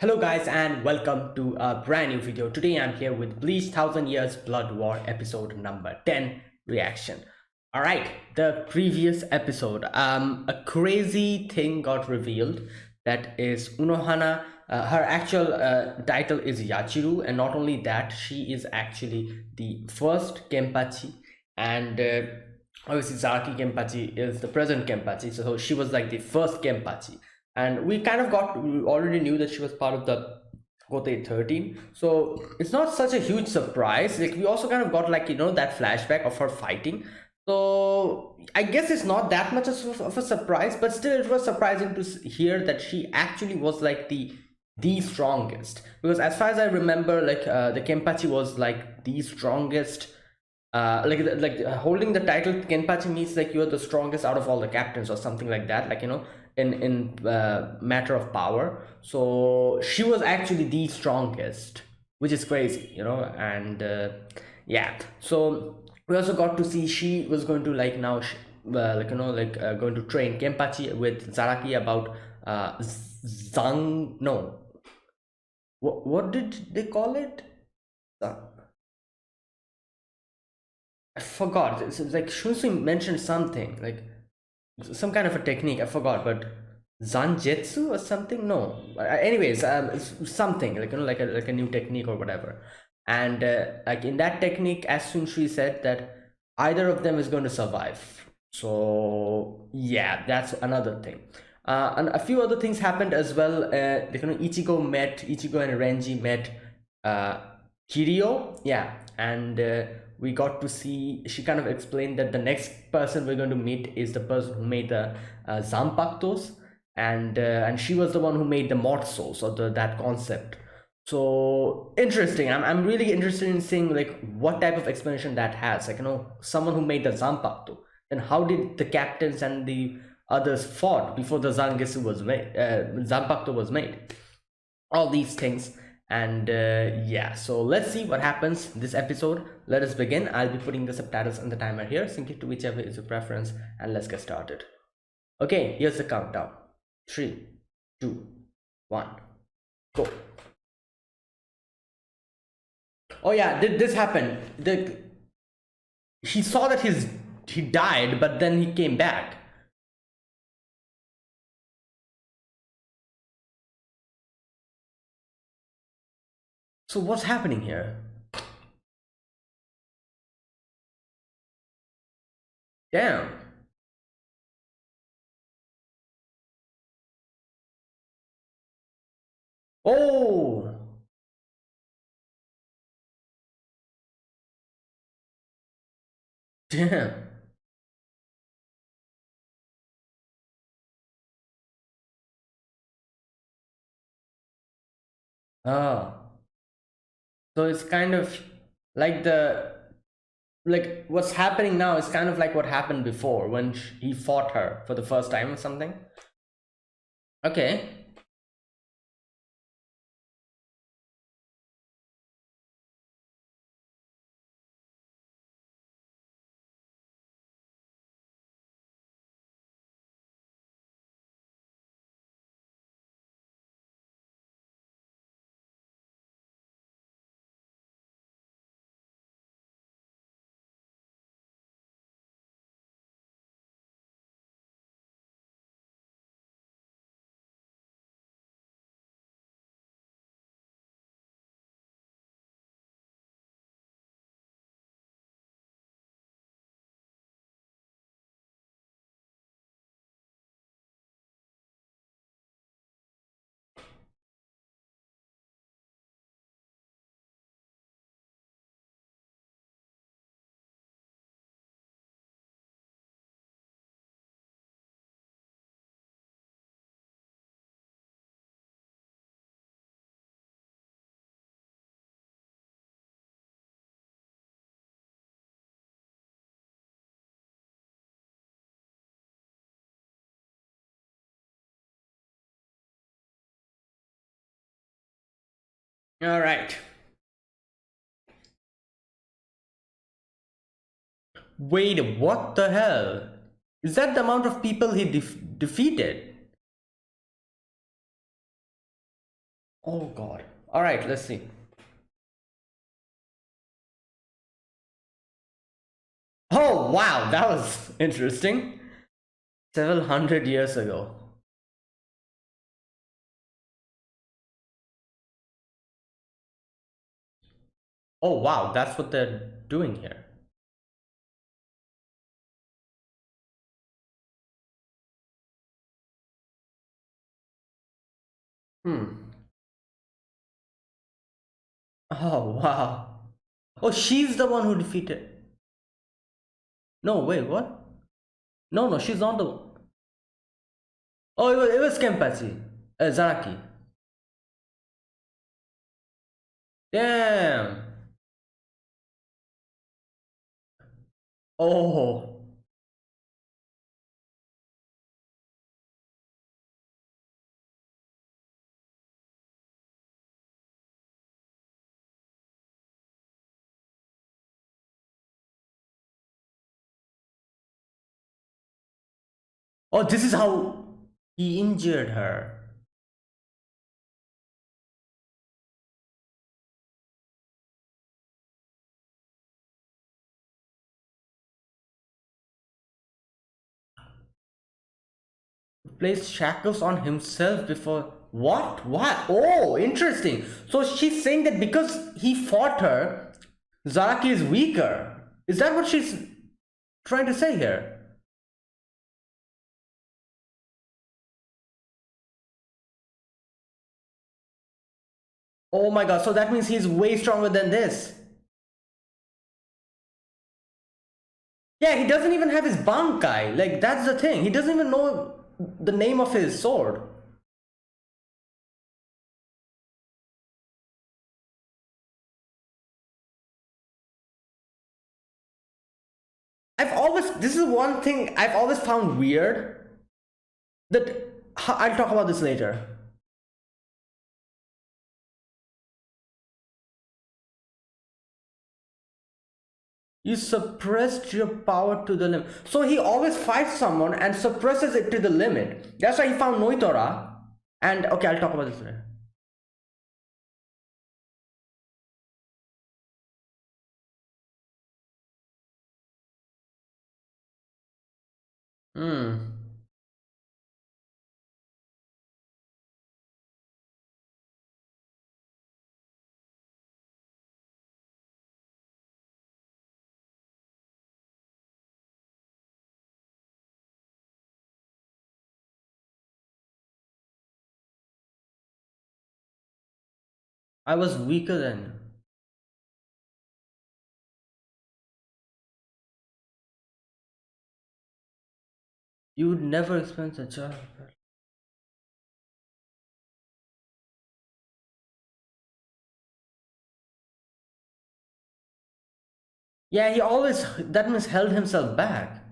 Hello guys and welcome to a brand new video. Today I'm here with Bleach 1000 Years Blood War episode number 10 reaction. Alright, the previous episode, a crazy thing got revealed that is Unohana, her actual title is Yachiru, and not only that, she is actually the first Kenpachi, and obviously Zaraki Kenpachi is the present Kenpachi, so she was like the first Kenpachi, and we already knew that she was part of the Kote 13, so it's not such a huge surprise. Like, we also kind of got, like, that flashback of her fighting, so I guess it's not that much of a surprise, but still it was surprising to hear that she actually was like the strongest, because as far as I remember, like, the Kenpachi was like the strongest, holding the title Kenpachi means like you're the strongest out of all the captains or something like that, like, in matter of power. So she was actually the strongest, which is crazy, and yeah. So we also got to see she was going to, like, now going to train Kenpachi with Zaraki about Zang, no, what did they call it? uh, I forgot. It's like Shunsu mentioned something like some kind of a technique. I forgot, but Zanjetsu or something. No, anyways, it's something like, like a new technique or whatever. And like, in that technique, as soon she said that either of them is going to survive. So yeah, that's another thing. And a few other things happened as well. Ichigo and Renji met uh, Kirio. Yeah, and we got to see, she kind of explained that the next person we're going to meet is the person who made the Zampactos, and she was the one who made the Mortsos, or that concept. So interesting. I'm really interested in seeing, like, what type of explanation that has. Like, someone who made the Zampacto. Then how did the captains and the others fought before the Zangetsu was made? Zampacto was made. All these things, and yeah. So let's see what happens this episode. Let us begin. I'll be putting the subtitles and the timer here, simply to whichever is your preference, and let's get started. Okay, here's the countdown. 3, 2, 1, go. Oh yeah, did this happen? He saw that he died, but then he came back. So what's happening here? Damn. Oh. Damn. Oh. So it's kind of like what's happening now is kind of like what happened before when he fought her for the first time or something. Okay. All right. Wait, what the hell? Is that the amount of people he defeated? Oh God. All right, let's see. Oh wow, that was interesting. Several hundred years ago. Oh wow, that's what they're doing here. Hmm. Oh wow. Oh, she's the one who defeated. No, wait, what? No, no, she's not the. Oh, it was Kenpachi. Zaraki. Damn. Oh. Oh, this is how he injured her. Placed shackles on himself before. What? What? Oh, interesting. So she's saying that because he fought her, Zaraki is weaker. Is that what she's trying to say here? Oh my god, so that means he's way stronger than this. Yeah, he doesn't even have his bankai. Like, that's the thing. He doesn't even know the name of his sword. I've always, this is one thing I've always found weird that, I'll talk about this later. You suppressed your power to the limit. So he always fights someone and suppresses it to the limit. That's why he found Noitora. And okay, I'll talk about this later. Hmm. I was weaker than you. You would never experience a child. Yeah, he always, that means held himself back.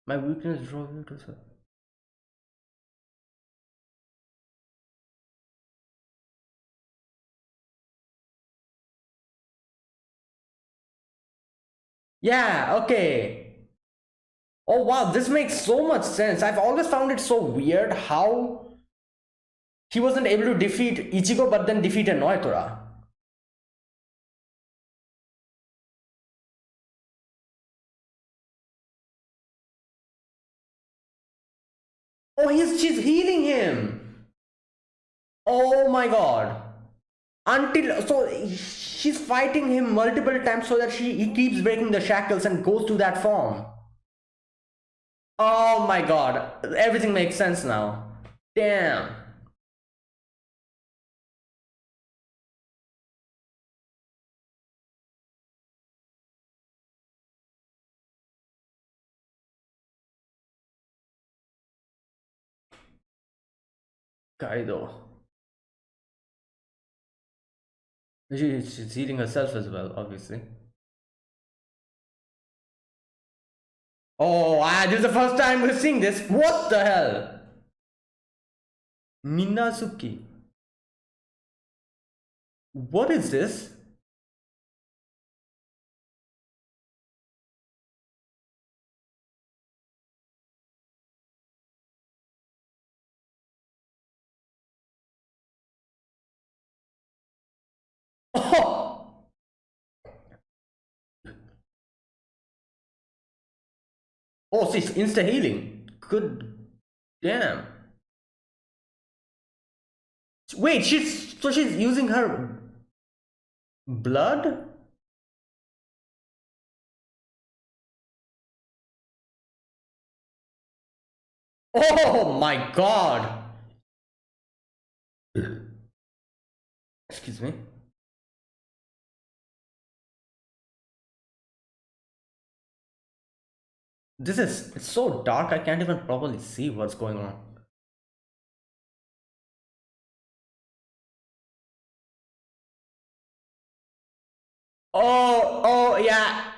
My weakness drove you to. Yeah, okay. Oh wow, this makes so much sense. I've always found it so weird how he wasn't able to defeat Ichigo but then defeated Noitora. Oh, she's healing him. Oh my god. Until so she's fighting him multiple times so that he keeps breaking the shackles and goes to that form. Oh my god. Everything makes sense now. Damn. Kaido. She's healing herself as well, obviously. Oh, this is the first time we're seeing this. What the hell? Minazuki. What is this? Oh, oh, she's insta healing. Good damn. Wait, she's using her blood? Oh my god. Excuse me. This is it's so dark I can't even properly see what's going on. Oh yeah.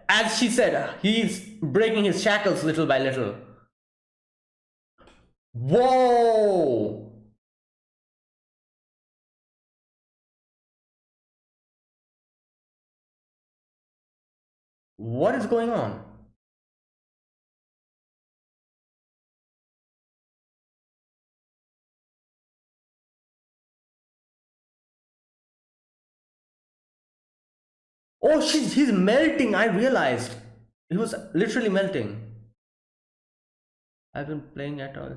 As she said, he's breaking his shackles little by little. Whoa! What is going on? Oh, he's melting. I realized he was literally melting. I've been playing at all.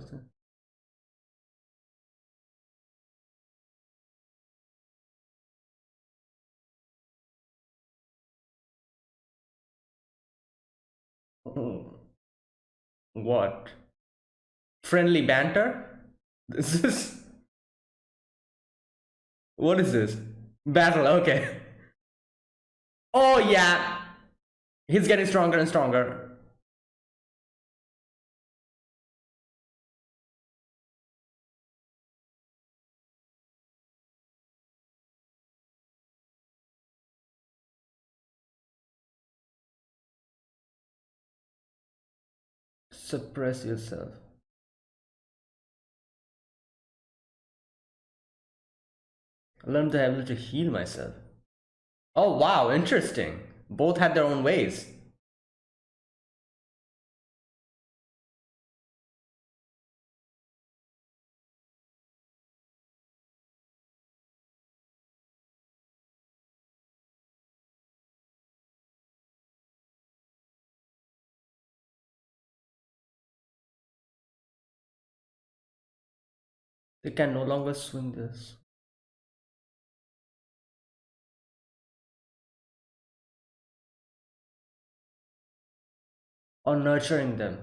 What? Friendly banter? This is what is this? Battle. Okay. Oh yeah, he's getting stronger and stronger. Suppress yourself. Learn the ability to heal myself. Oh wow, interesting. Both had their own ways. They can no longer swing this. Or nurturing them.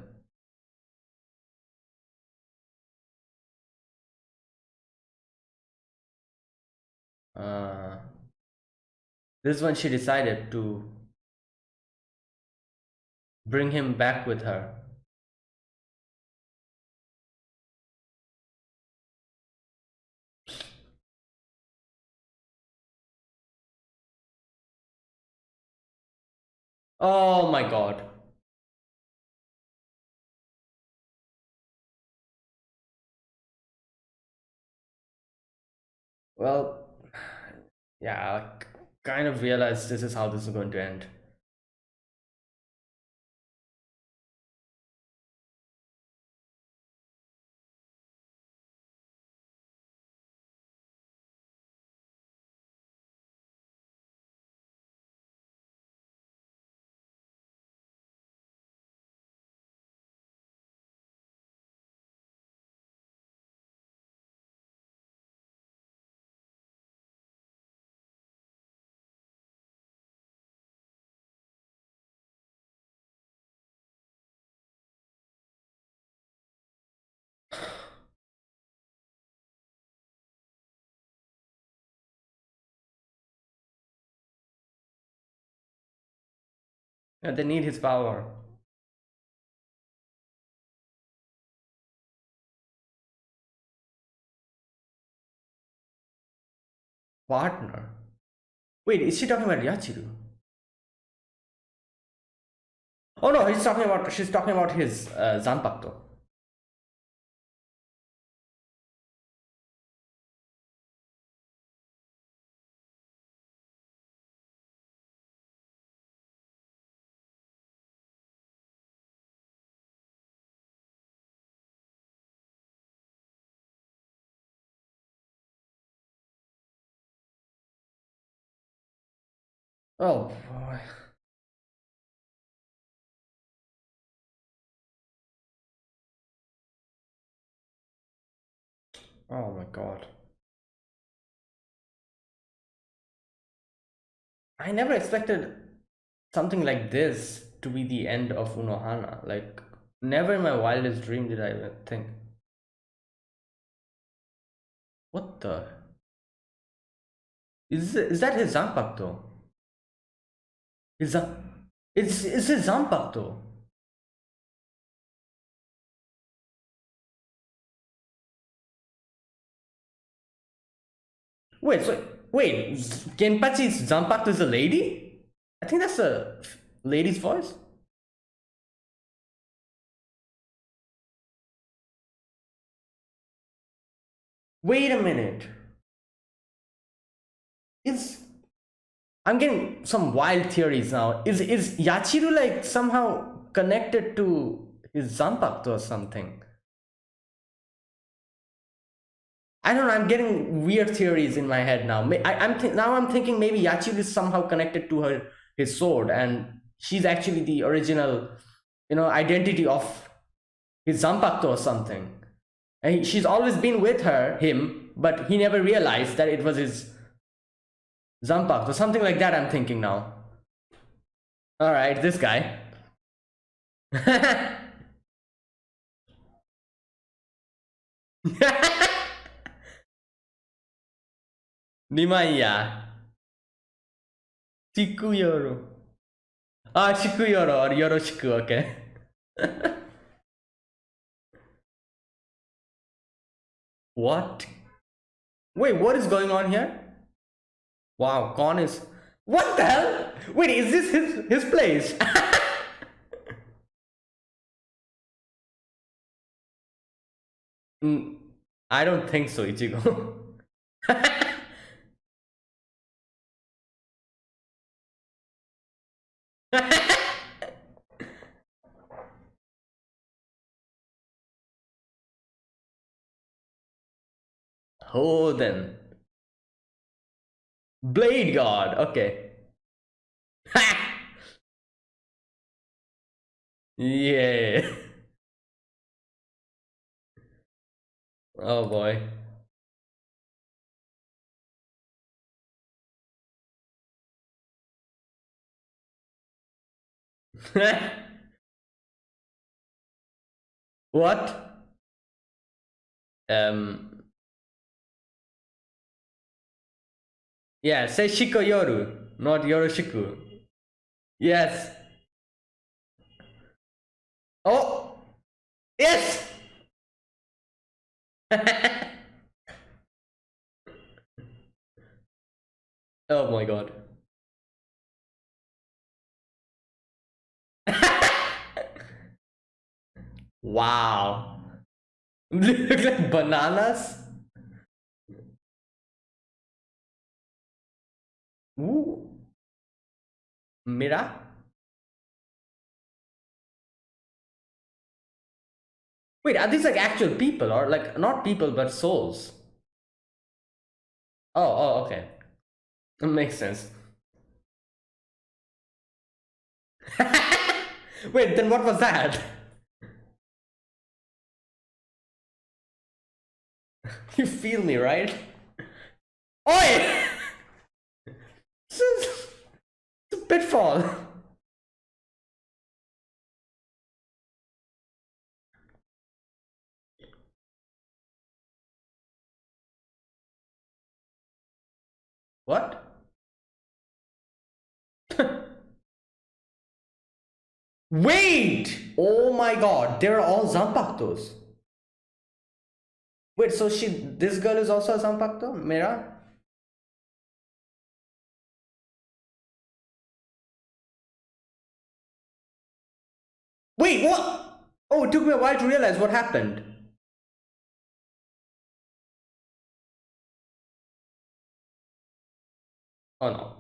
Uh, this is when she decided to bring him back with her. Oh my god. Well, yeah, I kind of realized this is how this is going to end. Yeah, they need his power. Partner. Wait, is she talking about Yachiru? Oh no, she's talking about his Zanpakuto. Oh boy. Oh my god. I never expected something like this to be the end of Unohana. Like, never in my wildest dream did I even think. What the? Is that his Zanpakuto? Is that? It's his Zanpakuto. Wait. Genpachi's Zanpakuto is a lady? I think that's a lady's voice. Wait a minute. Is I'm getting some wild theories now. Is Yachiru like somehow connected to his Zanpakuto or something? I don't know. I'm getting weird theories in my head now. Now I'm thinking maybe Yachiru is somehow connected to his sword, and she's actually the original, identity of his Zanpakuto or something. And she's always been with him, but he never realized that it was his Zanpakuto, something like that. I'm thinking now. All right, this guy. Nimaiya. Chikuyoro. Ah, Chikuyoro or Yoroshiku, okay. What? Wait, what is going on here? Wow, Con is. What the hell? Wait, is this his place? Mm, I don't think so, Ichigo. Oh, then. Blade God, okay. Yeah. Oh boy. What? Um. Yeah, say Shikoyoru, not Yoroshiku. Yes. Oh, yes. Oh my god. Wow. Look like bananas. Ooh. Mira. Wait, are these like actual people or like not people but souls? Oh, okay. That makes sense. Wait, then what was that? You feel me, right? Oi! It's a pitfall. What? Wait! Oh my god, they're all Zanpakutos. Wait, so this girl is also a Zanpakuto? Mira? Wait, what? Oh, it took me a while to realize what happened. Oh no.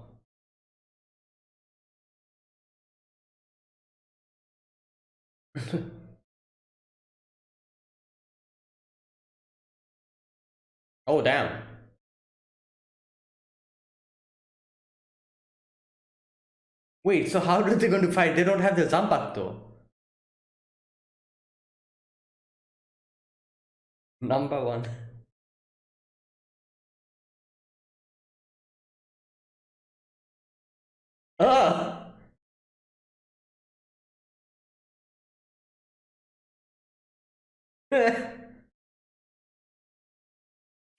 Oh damn. Wait, so how are they going to fight? They don't have the Zanpakuto. Number one. Ah!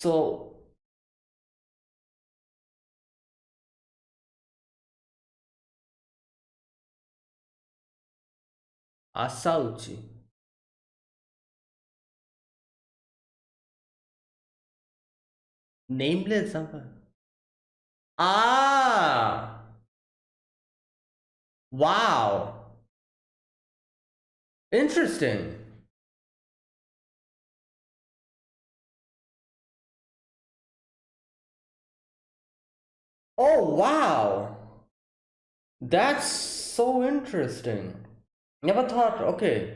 So, Asauchi. Nameless Zanpakuto. Ah! Wow! Interesting. Oh, wow! That's so interesting. Never thought, okay.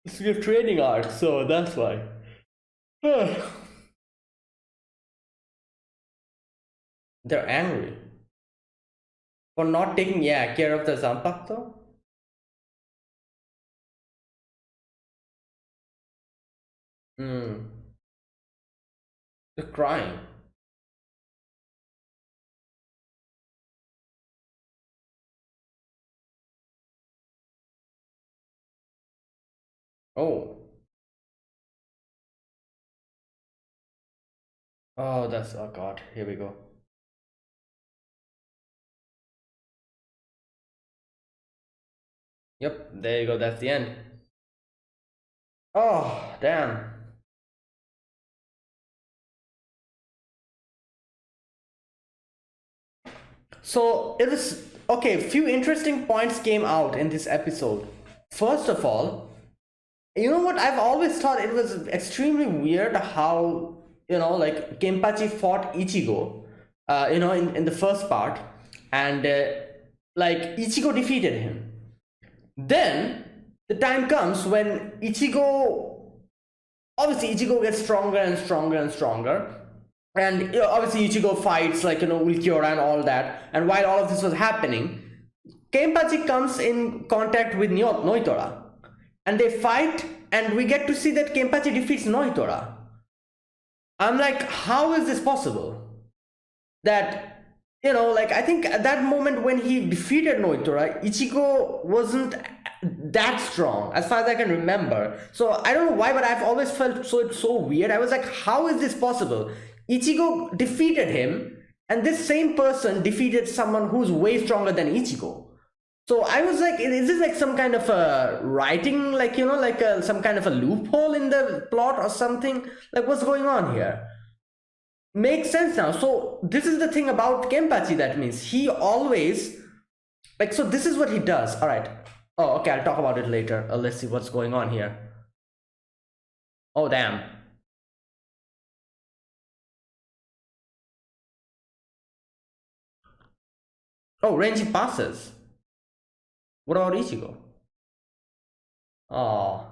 It's your training arc, so that's why. They're angry for not taking, yeah, care of the Zanpakuto. Hmm. They're crying. Oh. Oh, that's, oh god, here we go. Yep, there you go, that's the end. Oh, damn. So it was okay. Few interesting points came out in this episode. First of all, you know what? I've always thought it was extremely weird how like Kenpachi fought Ichigo, in the first part, and like Ichigo defeated him. Then the time comes when obviously Ichigo gets stronger and stronger and stronger, and obviously Ichigo fights like Ulquiorra and all that. And while all of this was happening, Kenpachi comes in contact with Noitora, and they fight, and we get to see that Kenpachi defeats Noitora. I'm like, how is this possible? That like I think at that moment when he defeated Noitora, Ichigo wasn't that strong as far as I can remember. So I don't know why, but I've always felt so weird. I was like, how is this possible? Ichigo defeated him, and this same person defeated someone who's way stronger than Ichigo. So I was like, is this like some kind of a writing, like some kind of a loophole in the plot or something? Like, what's going on here? Makes sense now. So this is the thing about Kenpachi. That means he always like. So this is what he does. All right. Oh, okay. I'll talk about it later. Let's see what's going on here. Oh, damn. Oh, Renji passes. What about Ichigo? Oh,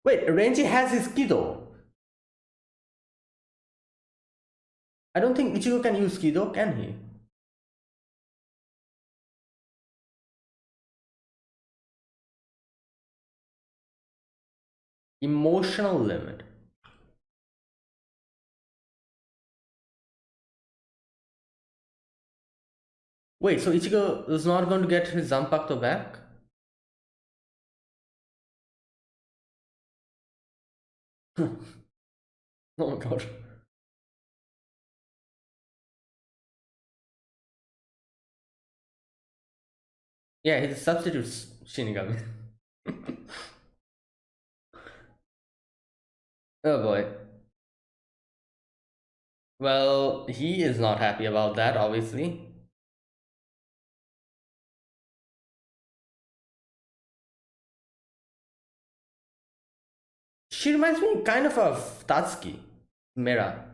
wait. Renji has his Kido. I don't think Ichigo can use Kido, can he? Emotional limit. Wait, so Ichigo is not going to get his Zanpakuto back? Oh my god. Yeah, he's a substitute Shinigami. Oh boy. Well, he is not happy about that, obviously. She reminds me kind of Tatsuki, Mera.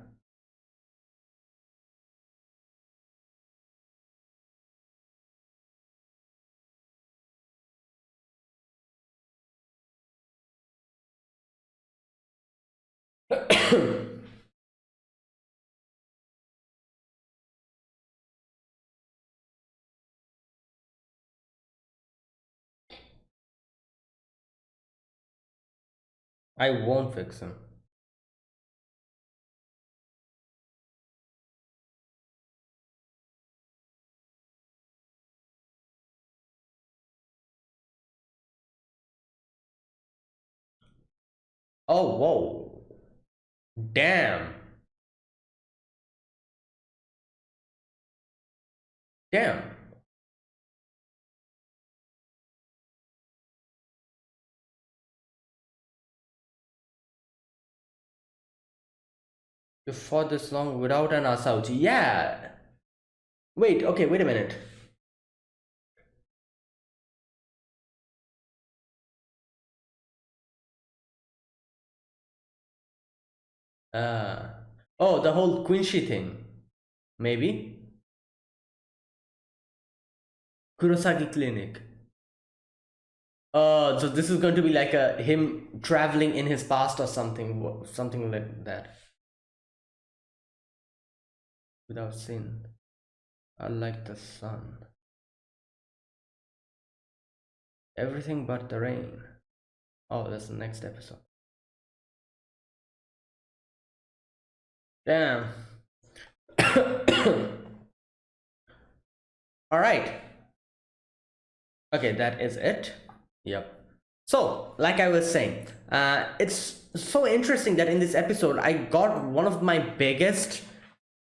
I won't fix him. Oh, whoa. Damn. Damn. You fought this long without an Asauchi. Yeah. Wait, okay, wait a minute. Uh, oh, the whole Quincy thing. Maybe? Kurosagi Clinic. So this is going to be like a him traveling in his past or something, something like that. Without sin. I like the sun. Everything but the rain. Oh, that's the next episode. Damn. All right. Okay, that is it. Yep. So, like I was saying, it's so interesting that in this episode, I got one of my biggest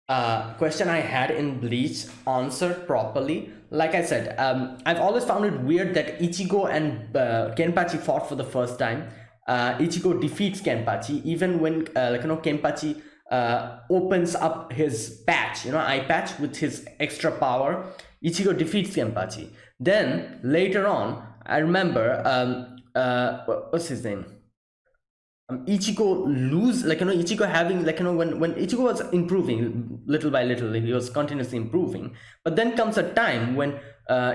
question I had in Bleach answered properly. Like I said, I've always found it weird that Ichigo and Kenpachi fought for the first time. Ichigo defeats Kenpachi even when Kenpachi opens up his patch, eye patch with his extra power. Ichigo defeats Kenpachi. Then later on, I remember what's his name? Ichigo lose, Ichigo having, when Ichigo was improving little by little, he was continuously improving. But then comes a time when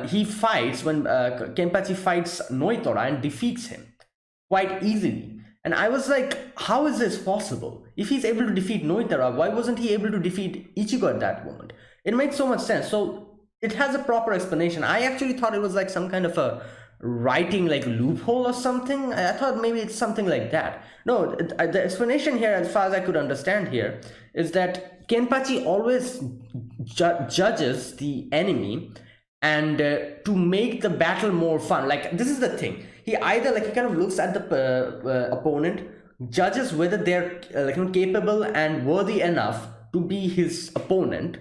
he fights, when Kenpachi fights Noitora and defeats him quite easily. And I was like, how is this possible? If he's able to defeat Noitora, why wasn't he able to defeat Ichigo at that moment? It makes so much sense. So it has a proper explanation. I actually thought it was like some kind of a writing like loophole or something. I thought maybe it's something like that. No, the explanation here, as far as I could understand here, is that Kenpachi always judges the enemy, and to make the battle more fun. Like, this is the thing, he either, he kind of looks at the opponent, judges whether they're capable and worthy enough to be his opponent.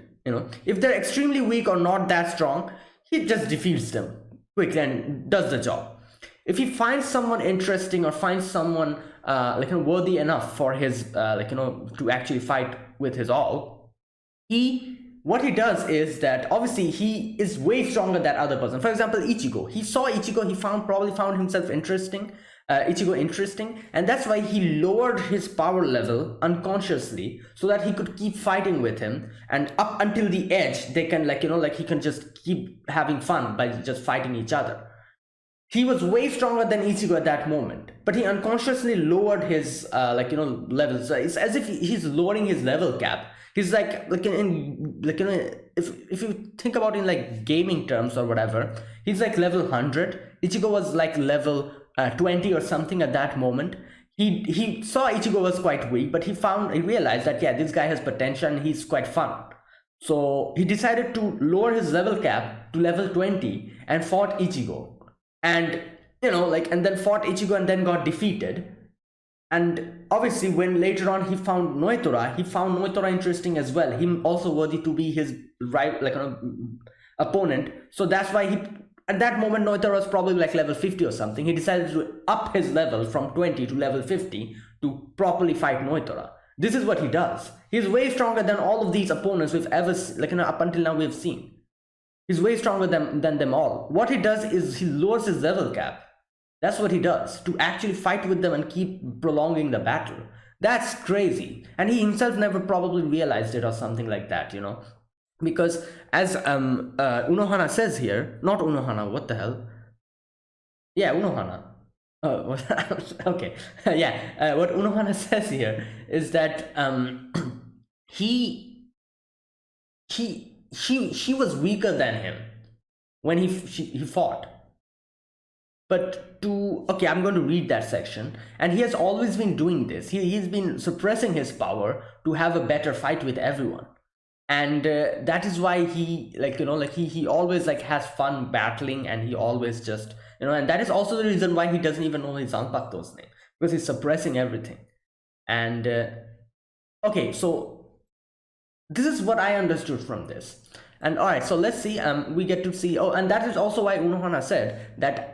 If they're extremely weak or not that strong, he just defeats them quickly and does the job. If he finds someone interesting or finds someone worthy enough for his to actually fight with his all, what he does is that obviously he is way stronger than that other person. For example, Ichigo. He saw Ichigo, he probably found himself interesting, Ichigo interesting, and that's why he lowered his power level unconsciously so that he could keep fighting with him, and up until the edge they can he can just keep having fun by just fighting each other. He was way stronger than Ichigo at that moment, but he unconsciously lowered his levels. So it's as if he's lowering his level cap. He's if you think about it in like gaming terms or whatever, he's like level 100. Ichigo was like level 20 or something at that moment. He saw Ichigo was quite weak, but he realized that, yeah, this guy has potential and he's quite fun. So he decided to lower his level cap to level 20 and fought Ichigo. And and then fought Ichigo and then got defeated. And obviously when later on he found Noitora interesting as well, him also worthy to be his opponent. So that's why he, at that moment, Noitora was probably like level 50 or something. He decided to up his level from 20 to level 50 to properly fight Noitora. This is what he does. He's way stronger than all of these opponents we've ever up until now we've seen. He's way stronger than them all. What he does is he lowers his level cap. That's what he does, to actually fight with them and keep prolonging the battle. That's crazy. And he himself never probably realized it or something like that, Because as Unohana says here, not Unohana, what the hell? Yeah, Unohana. Okay, yeah. What Unohana says here is that he she was weaker than him when he fought. But to okay, I'm going to read that section. And he has always been doing this. He's been suppressing his power to have a better fight with everyone. And that is why he like he always like has fun battling, and he always just and that is also the reason why he doesn't even know his Zanpakuto's name, because he's suppressing everything. And okay, so this is what I understood from this. And all right, so let's see. We get to see. Oh, and that is also why Unohana said that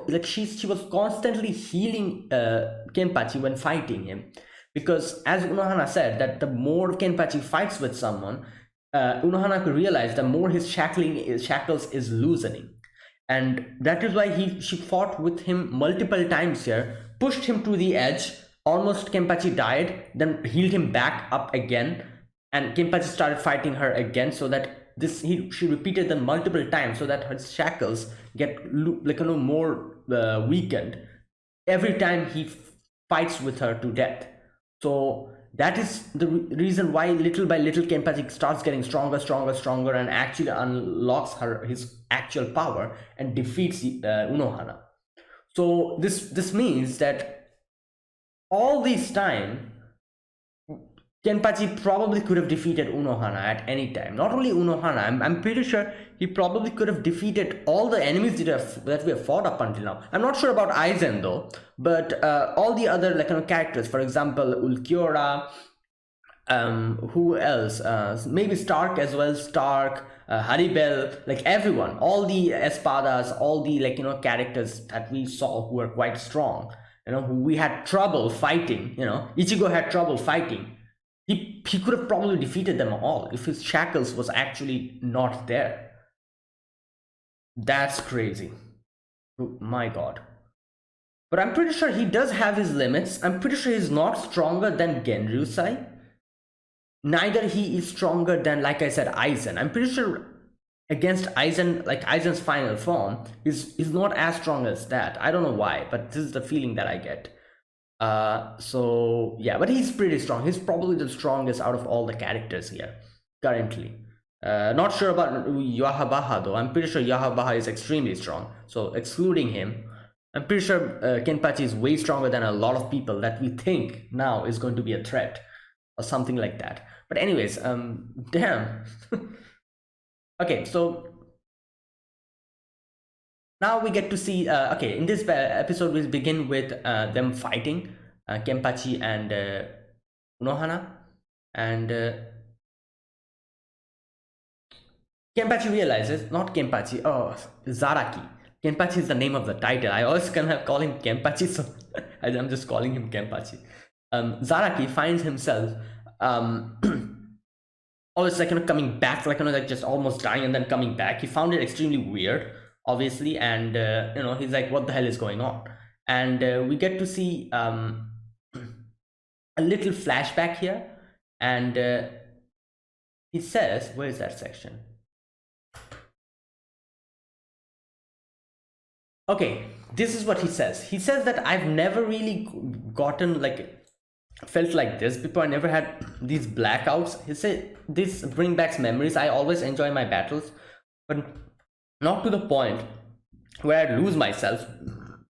like she was constantly healing Kenpachi when fighting him, because as Unohana said that the more Kenpachi fights with someone, Unohana could realize the more his shackles is loosening, and that is why she fought with him multiple times here, pushed him to the edge. Almost Kenpachi died, then healed him back up again, and Kenpachi started fighting her again, so that she repeated them multiple times, so that her shackles get more weakened every time he fights with her to death. So that is the reason why little by little Kenpachi starts getting stronger, and actually unlocks his actual power and defeats Unohana. So this means that all this time Kenpachi probably could have defeated Unohana at any time. Not only Unohana, I'm pretty sure he probably could have defeated all the enemies that we have fought up until now. I'm not sure about Aizen though, but all the other characters, for example, Ulquiorra, who else? Maybe Stark as well. Stark, Haribel, like everyone, all the Espadas, all the characters that we saw who were quite strong. Who we had trouble fighting. Ichigo had trouble fighting. He could have probably defeated them all if his shackles was actually not there. That's crazy. Oh, my god. But I'm pretty sure he does have his limits. I'm pretty sure he's not stronger than Genryusai. Neither he is stronger than, like I said, Aizen. I'm pretty sure against Aizen, like Aizen's final form, is not as strong as that. I don't know why, but this is the feeling that I get. So yeah, but he's pretty strong. He's probably the strongest out of all the characters here currently. Not sure about Yahabaha though. I'm pretty sure Yahabaha is extremely strong. So excluding him, I'm pretty sure Kenpachi is way stronger than a lot of people that we think now is going to be a threat or something like that. But anyways, damn. Okay, so now we get to see, okay, in this episode we begin with them fighting, Kenpachi and Unohana, and Kenpachi realizes, not Kenpachi, oh, Zaraki. Kenpachi is the name of the title. I always gonna call him Kenpachi, so I'm just calling him Kenpachi. Zaraki finds himself always coming back, like just almost dying and then coming back. He found it extremely weird, obviously, and he's like, what the hell is going on? And we get to see a little flashback here, and he says, where is that section? Okay, this is what he says. He says that I've never really gotten felt like this before. I never had these blackouts. He said this bring back memories. I always enjoy my battles, but not to the point where I lose myself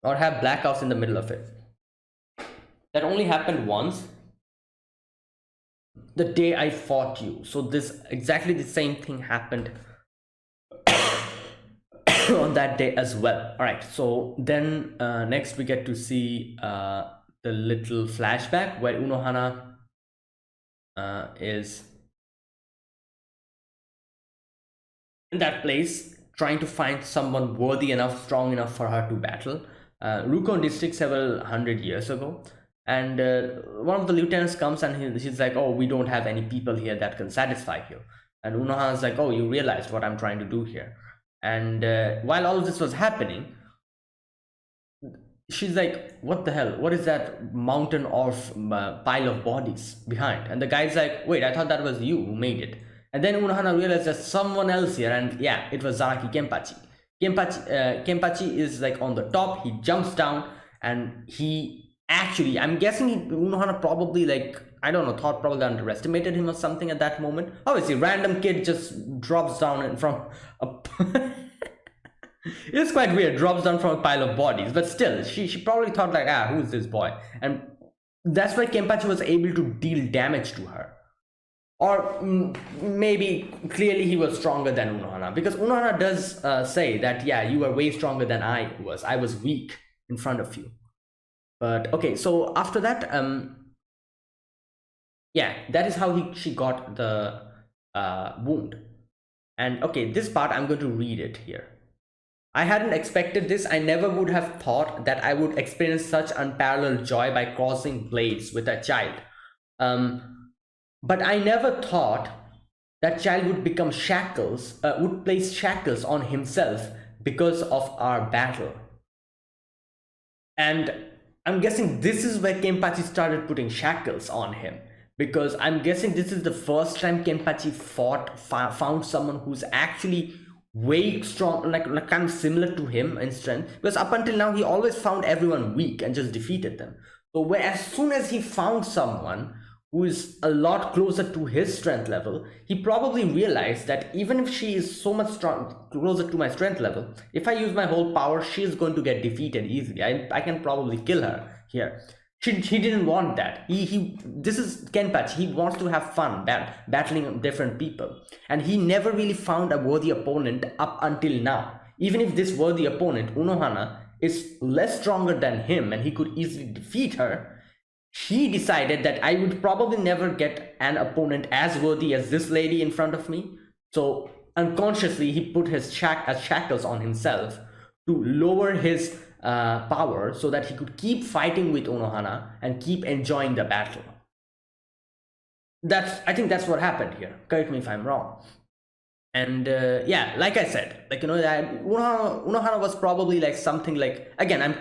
or have blackouts in the middle of it. That only happened once, the day I fought you. So this exactly the same thing happened on that day as well. All right, so then next we get to see the little flashback where Unohana is in that place trying to find someone worthy enough, strong enough for her to battle. Rukon district several hundred years ago, and one of the lieutenants comes and he's like, oh, we don't have any people here that can satisfy you. And Unohana's like, oh, you realized what I'm trying to do here. And while all of this was happening, she's like, what the hell, what is that mountain of pile of bodies behind? And the guy's like, wait, I thought that was you who made it. And then Unohana realized there's someone else here, and yeah, it was Zaraki Kenpachi. Kenpachi is like on the top. He jumps down and he actually, I'm guessing Unohana probably, like, I don't know, thought probably underestimated him or something at that moment. Obviously, random kid just drops down and from a it's quite weird, drops down from a pile of bodies, but still, she probably thought like, ah, who's this boy? And that's why Kenpachi was able to deal damage to her. Or maybe clearly he was stronger than Unohana, because Unohana does say that, yeah, you were way stronger than I was weak in front of you. But okay, so after that, yeah, that is how she got the wound. And okay, this part I'm going to read it here. I hadn't expected this. I never would have thought that I would experience such unparalleled joy by crossing blades with a child. But I never thought that child would become shackles, would place shackles on himself because of our battle. And I'm guessing this is where Kenpachi started putting shackles on him, because I'm guessing this is the first time Kenpachi found someone who's actually way strong, like kind of similar to him in strength, because up until now he always found everyone weak and just defeated them. So where as soon as he found someone who is a lot closer to his strength level, he probably realized that even if she is so much closer to my strength level, if I use my whole power, she is going to get defeated easily. I can probably kill her here. He didn't want that. This is Kenpachi. He wants to have fun battling different people, and he never really found a worthy opponent up until now. Even if this worthy opponent, Unohana, is less stronger than him and he could easily defeat her, he decided that I would probably never get an opponent as worthy as this lady in front of me. So unconsciously, he put his shackles on himself to lower his power so that he could keep fighting with Unohana and keep enjoying the battle. I think that's what happened here. Correct me if I'm wrong. And yeah, like I said, like, that Unohana was probably like something like, again, I'm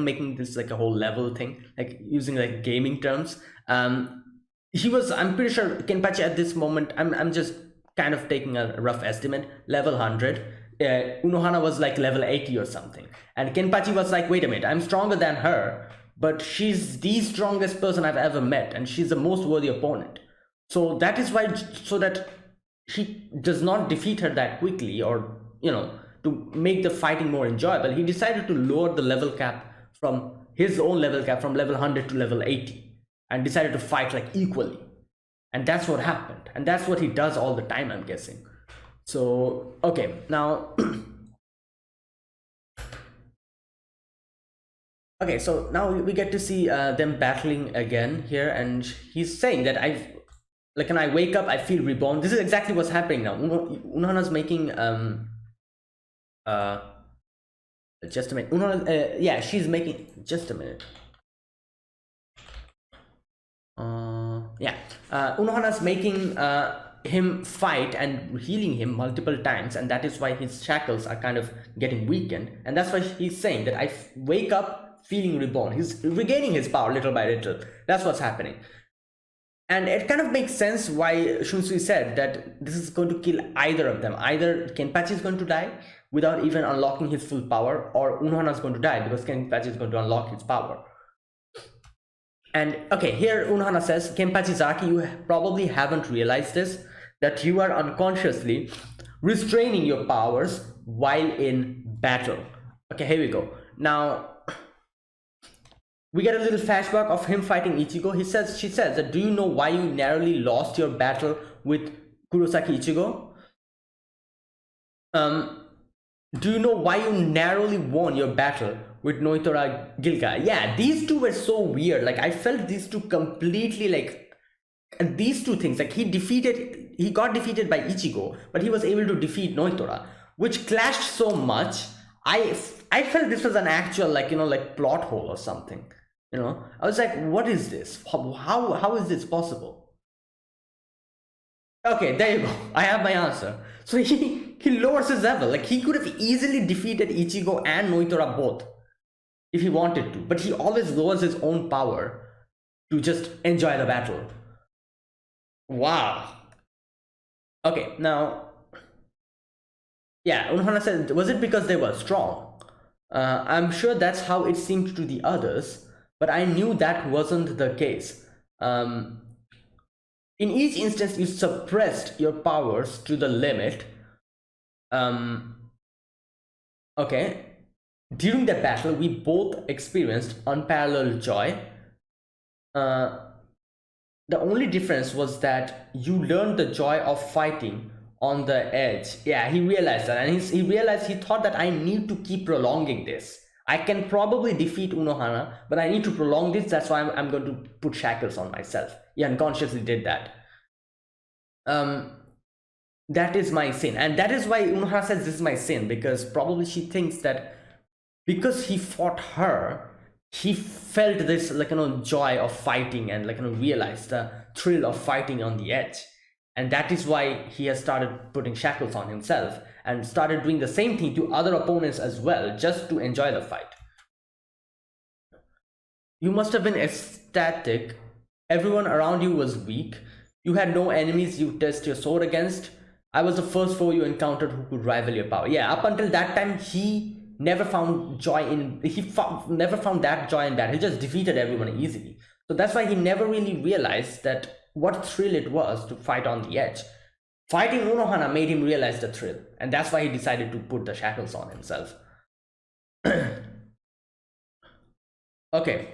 making this like a whole level thing, like using like gaming terms. I'm pretty sure Kenpachi at this moment, I'm just kind of taking a rough estimate, level 100. Unohana was like level 80 or something, and Kenpachi was like, wait a minute, I'm stronger than her, but she's the strongest person I've ever met, and she's the most worthy opponent. So that is why, so that he does not defeat her that quickly, or to make the fighting more enjoyable, he decided to lower the level cap from his own level cap from level 100 to level 80 and decided to fight like equally. And that's what happened, and that's what he does all the time, I'm guessing. So okay, now okay, so now we get to see them battling again here, and he's saying that when I wake up, I feel reborn. This is exactly what's happening now. Unohana's making just a minute. Yeah, she's making, just a minute. Yeah, Unohana's making him fight and healing him multiple times, and that is why his shackles are kind of getting weakened, and that's why he's saying that I wake up feeling reborn. He's regaining his power little by little. That's what's happening. And it kind of makes sense why Shunsui said that this is going to kill either of them. Either Kenpachi is going to die without even unlocking his full power, or Unohana is going to die because Kenpachi is going to unlock his power. And okay, here Unohana says, Kenpachi Zaki, you probably haven't realized this, that you are unconsciously restraining your powers while in battle. Okay, here we go. Now, we get a little flashback of him fighting Ichigo. She says that, do you know why you narrowly lost your battle with Kurosaki Ichigo? Do you know why you narrowly won your battle with Noitora Gilga? Yeah, these two were so weird. Like, I felt these two completely like, these two things, like he got defeated by Ichigo, but he was able to defeat Noitora, which clashed so much. I felt this was an actual like plot hole or something. I was like, what is this? How is this possible? Okay, there you go. I have my answer. So he lowers his level. Like, he could have easily defeated Ichigo and Noitora both if he wanted to, but he always lowers his own power to just enjoy the battle. Wow. Okay, now, yeah, Unohana said, was it because they were strong? I'm sure that's how it seemed to the others, but I knew that wasn't the case. In each instance, you suppressed your powers to the limit. Okay. During the battle, we both experienced unparalleled joy. Uh, the only difference was that you learned the joy of fighting on the edge. Yeah, he realized that, and he realized, he thought that I need to keep prolonging this. I can probably defeat Unohana, but I need to prolong this. That's why I'm going to put shackles on myself. He unconsciously did that. That is my sin, and that is why Unohana says this is my sin, because probably she thinks that because he fought her, he felt this, like, joy of fighting, and, like, realized the thrill of fighting on the edge, and that is why he has started putting shackles on himself and started doing the same thing to other opponents as well, just to enjoy the fight. You must have been ecstatic. Everyone around you was weak. You had no enemies you test your sword against. I was the first foe you encountered who could rival your power. Yeah, up until that time, he never found joy in, never found that joy in battle. He just defeated everyone easily. So that's why he never really realized that what thrill it was to fight on the edge. Fighting Unohana made him realize the thrill, and that's why he decided to put the shackles on himself. Okay.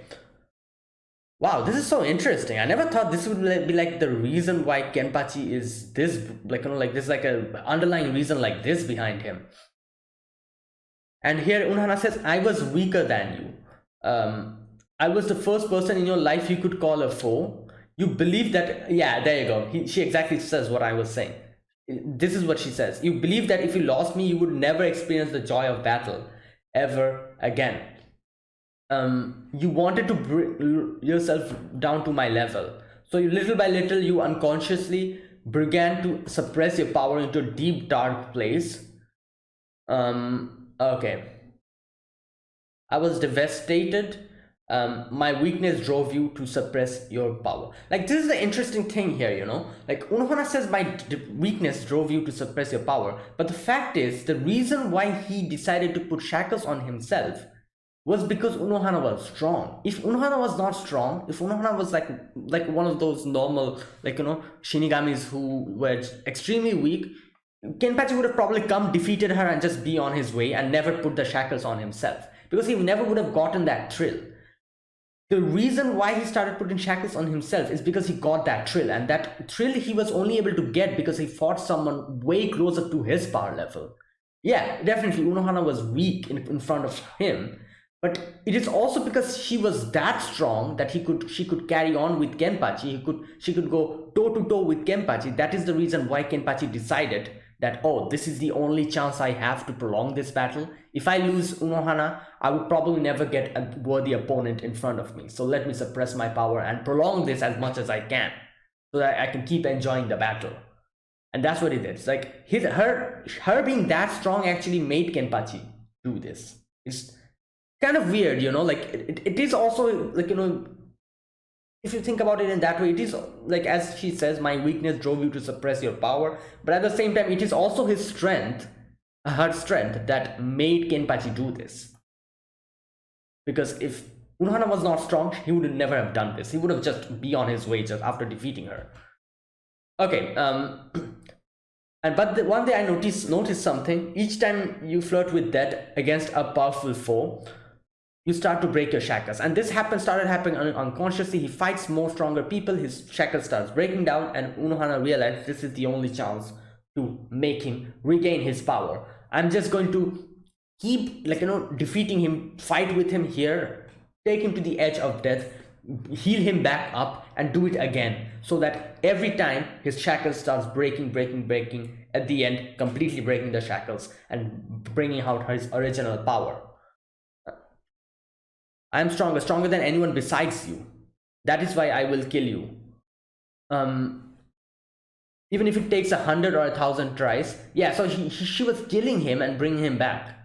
Wow, this is so interesting. I never thought this would be like the reason why Kenpachi is this, like, like this, like a underlying reason like this behind him. And here Unohana says, I was weaker than you. I was the first person in your life you could call a foe. You believe that, yeah, there you go. She exactly says what I was saying. This is what she says. You believe that if you lost me, you would never experience the joy of battle ever again. You wanted to bring yourself down to my level. So little by little, you unconsciously began to suppress your power into a deep, dark place. Okay. I was devastated. My weakness drove you to suppress your power. Like, this is the interesting thing here, Like, Unohana says my weakness drove you to suppress your power. But the fact is, the reason why he decided to put shackles on himself was because Unohana was strong. If Unohana was not strong, if Unohana was like one of those normal, like, shinigamis who were extremely weak, Kenpachi would have probably come, defeated her, and just be on his way and never put the shackles on himself, because he never would have gotten that thrill. The reason why he started putting shackles on himself is because he got that thrill, and that thrill he was only able to get because he fought someone way closer to his power level. Yeah, definitely Unohana was weak in front of him, but it is also because she was that strong that she could carry on with Kenpachi. She could go toe to toe with Kenpachi. That is the reason why Kenpachi decided that, oh, this is the only chance I have to prolong this battle. If I lose Unohana, I would probably never get a worthy opponent in front of me. So let me suppress my power and prolong this as much as I can, so that I can keep enjoying the battle. And that's what he did. It's like her being that strong actually made Kenpachi do this. It's kind of weird, like it is also, like, if you think about it in that way, it is like, as she says, my weakness drove you to suppress your power, but at the same time, it is also her strength that made Kenpachi do this. Because if Unohana was not strong, he would never have done this. He would have just be on his way just after defeating her. Okay, but one day I noticed something. Each time you flirt with death against a powerful foe, you start to break your shackles, and this started happening unconsciously. He fights more stronger people, his shackle starts breaking down, and Unohana realized this is the only chance to make him regain his power. I'm just going to keep, like, defeating him, fight with him here, take him to the edge of death, heal him back up, and do it again, so that every time his shackles starts breaking, at the end completely breaking the shackles and bringing out his original power. I am stronger than anyone besides you. That is why I will kill you. Even if it takes 100 or 1,000 tries. Yeah, so she was killing him and bringing him back.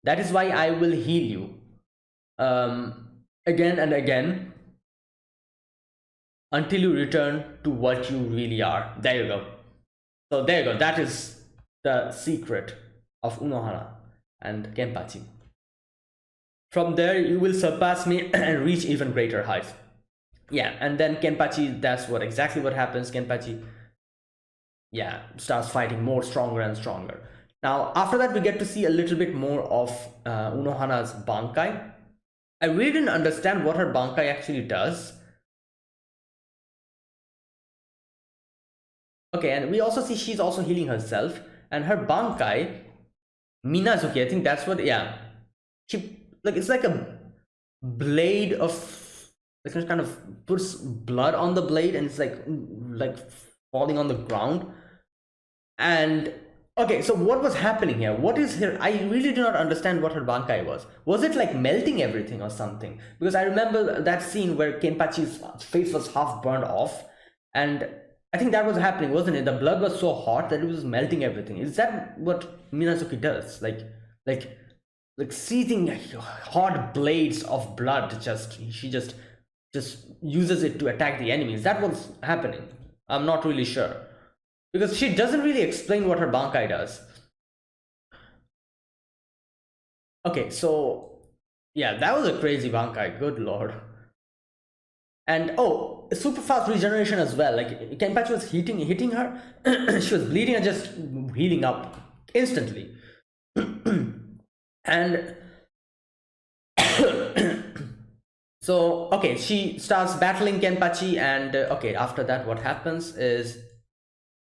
That is why I will heal you. Again and again. Until you return to what you really are. There you go. So there you go. That is the secret of Unohana and Kenpachi. From there, you will surpass me and reach even greater heights. Yeah, and then Kenpachi, that's what exactly what happens. Kenpachi, yeah, starts fighting more stronger and stronger. Now, after that, we get to see a little bit more of Unohana's Bankai. I really didn't understand what her Bankai actually does. Okay, and we also see she's also healing herself, and her Bankai, Minazuki, I think that's what, yeah. She, like, it's like a blade of, like, it kind of puts blood on the blade, and it's like falling on the ground. And okay, so what was happening here? What is here? I really do not understand what her Bankai was. Was it like melting everything or something? Because I remember that scene where Kenpachi's face was half burned off, and I think that was happening, wasn't it? The blood was so hot that it was melting everything. Is that what Minazuki does? Like, like seething hot blades of blood. She just uses it to attack the enemy. Is that what's happening? I'm not really sure, because she doesn't really explain what her Bankai does. Okay, so yeah, that was a crazy Bankai, good lord. And oh, super fast regeneration as well. Like Kenpachi was hitting her, she was bleeding and just healing up instantly. And so okay, she starts battling Kenpachi, and okay, after that, what happens is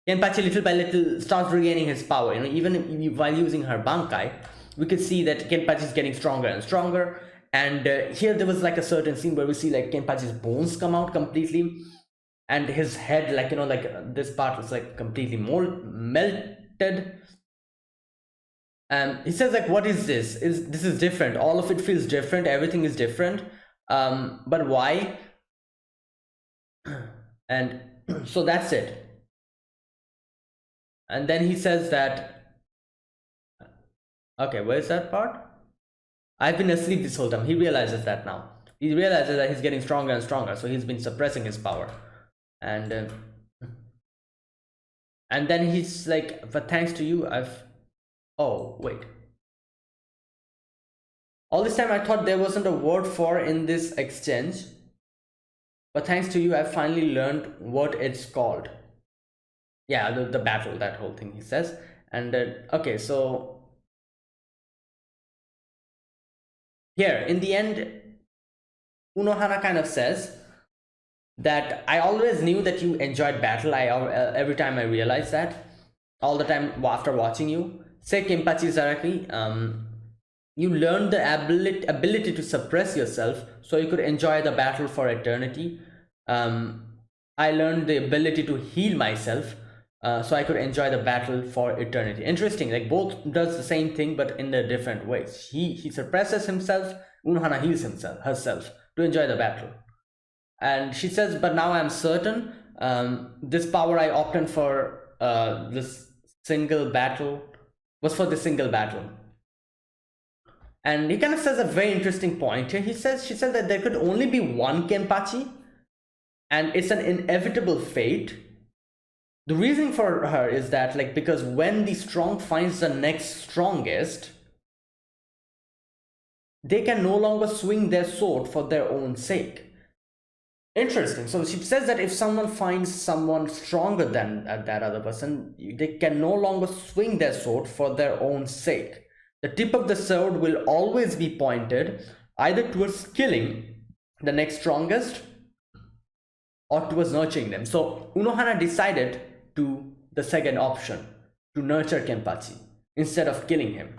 Kenpachi little by little starts regaining his power. Even while using her Bankai, we could see that Kenpachi is getting stronger and stronger. And here there was like a certain scene where we see like Kenpachi's bones come out completely, and his head, like this part was like completely melted. He says like, "What is this? This is different? All of it feels different. Everything is different. But why?" And so that's it. And then he says that, okay, where's that part? I've been asleep this whole time. He realizes that now. He realizes that he's getting stronger and stronger, so he's been suppressing his power. And then he's like, but thanks to you, oh, wait. All this time I thought there wasn't a word for in this exchange, but thanks to you, I've finally learned what it's called. Yeah, the battle, that whole thing, he says. And okay, so here in the end, Unohana kind of says that I always knew that you enjoyed battle. Every time I realized that, all the time after watching you. Say Kenpachi Zaraki, you learned the ability to suppress yourself so you could enjoy the battle for eternity. I learned the ability to heal myself so I could enjoy the battle for eternity. Interesting, like both does the same thing but in the different ways. He suppresses himself, Unohana heals herself to enjoy the battle. And she says, but now I'm certain this power I opted for this single battle was for the single battle. And he kind of says a very interesting point here. She said that there could only be one Kenpachi, and it's an inevitable fate. The reason for her is that, like, because when the strong finds the next strongest, they can no longer swing their sword for their own sake. Interesting. So she says that if someone finds someone stronger than that other person, they can no longer swing their sword for their own sake. The tip of the sword will always be pointed either towards killing the next strongest or towards nurturing them. So Unohana decided to the second option, to nurture Kenpachi instead of killing him.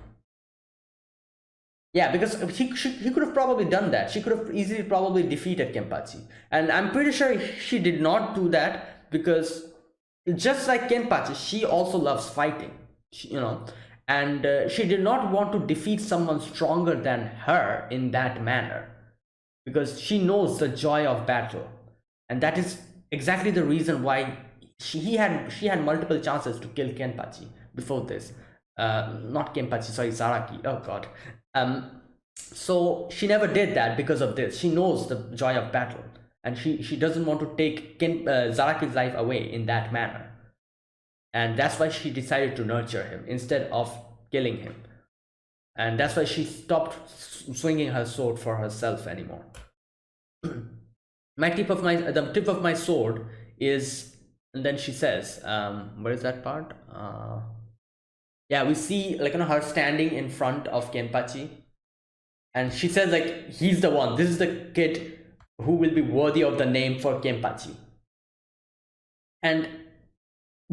Yeah, because he could have probably done that. She could have easily probably defeated Kenpachi. And I'm pretty sure she did not do that because just like Kenpachi, she also loves fighting, and she did not want to defeat someone stronger than her in that manner because she knows the joy of battle. And that is exactly the reason why she had multiple chances to kill Kenpachi before this. Not Kenpachi, sorry, Zaraki. Oh god. So she never did that because of this. She knows the joy of battle, and she doesn't want to take Zaraki's life away in that manner. And that's why she decided to nurture him instead of killing him. and that's why she stopped swinging her sword for herself anymore. The tip of my sword is, and then she says, where is that part? Yeah, we see like her standing in front of Kenpachi, and she says like he's the one. This is the kid who will be worthy of the name for Kenpachi. And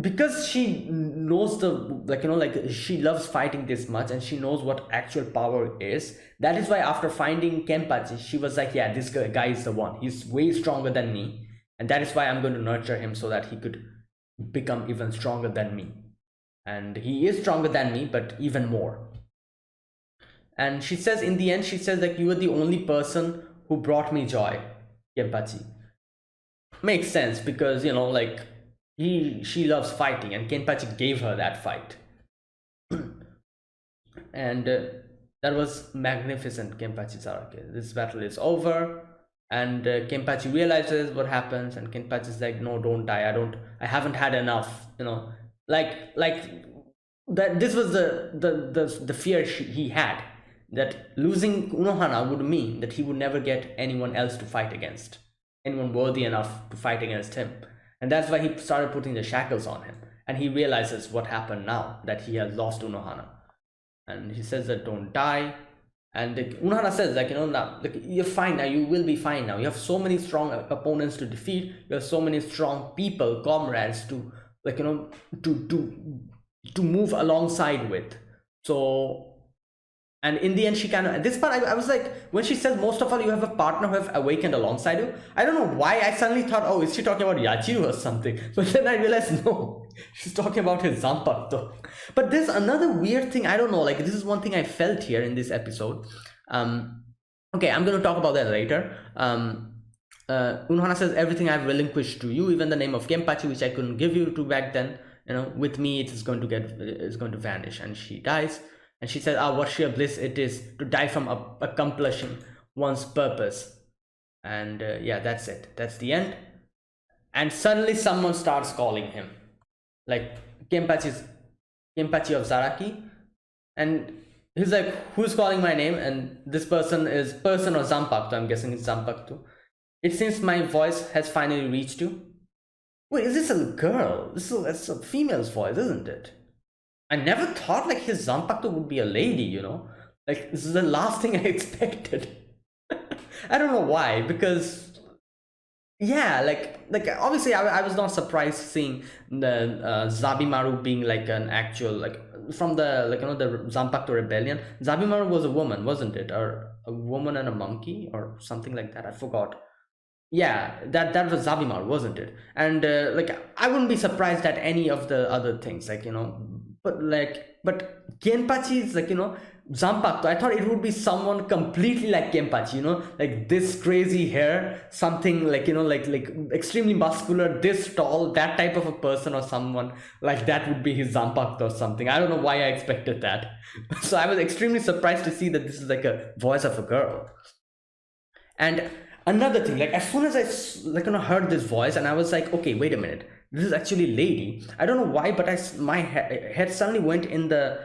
because she knows the like she loves fighting this much, and she knows what actual power is, that is why after finding Kenpachi, she was like, yeah, this guy is the one. He's way stronger than me, and that is why I'm going to nurture him so that he could become even stronger than me. And he is stronger than me, but even more. And she says, in the end, she says like, you are the only person who brought me joy, Kenpachi. Makes sense, because like she loves fighting, and Kenpachi gave her that fight. And that was magnificent, Kenpachi Zaraki. This battle is over, and Kenpachi realizes what happens, and Kenpachi is like, no, don't die. I haven't had enough. Like that. This was the fear he had, that losing Unohana would mean that he would never get anyone else to fight against, anyone worthy enough to fight against him. And that's why he started putting the shackles on him. And he realizes what happened now, that he has lost Unohana. And he says that don't die. And Unohana says like, now like, you're fine now, you will be fine now. You have so many strong opponents to defeat. You have so many strong people, comrades to like, to move alongside with. So, and in the end, she kind of, this part, I was like, when she says, most of all, you have a partner who have awakened alongside you, I don't know why I suddenly thought, oh, is she talking about Yachiru or something? But then I realized, no, she's talking about his Zanpakuto. But there's another weird thing, I don't know, like, this is one thing I felt here in this episode. Okay, I'm going to talk about that later. Unohana says, everything I've relinquished to you, even the name of Kenpachi, which I couldn't give you to back then, with me, it's going to vanish. And she dies. And she said, what sheer bliss it is to die from accomplishing one's purpose. And yeah, that's it. That's the end. And suddenly someone starts calling him. Like Kenpachi of Zaraki. And he's like, who's calling my name? And this person or Zanpakuto. I'm guessing it's Zanpakuto. It seems my voice has finally reached you. Wait, is this a girl? It's a female's voice, isn't it? I never thought like his Zanpakuto would be a lady, Like this is the last thing I expected. I don't know why, because yeah, like obviously I was not surprised seeing the Zabimaru being like an actual, like from the the Zanpakuto rebellion. Zabimaru was a woman, wasn't it? Or a woman and a monkey or something like that. I forgot. Yeah, that was Zabimaru, wasn't it? And like I wouldn't be surprised at any of the other things, like but Kenpachi is like Zanpakuto. I thought it would be someone completely like Kenpachi, like this crazy hair, something like like extremely muscular, this tall, that type of a person, or someone like that would be his Zanpakuto or something. I don't know why I expected that. So I was extremely surprised to see that this is like a voice of a girl. And another thing, like as soon as I heard this voice, and I was like, okay, wait a minute, this is actually lady. I don't know why, but my head suddenly went in the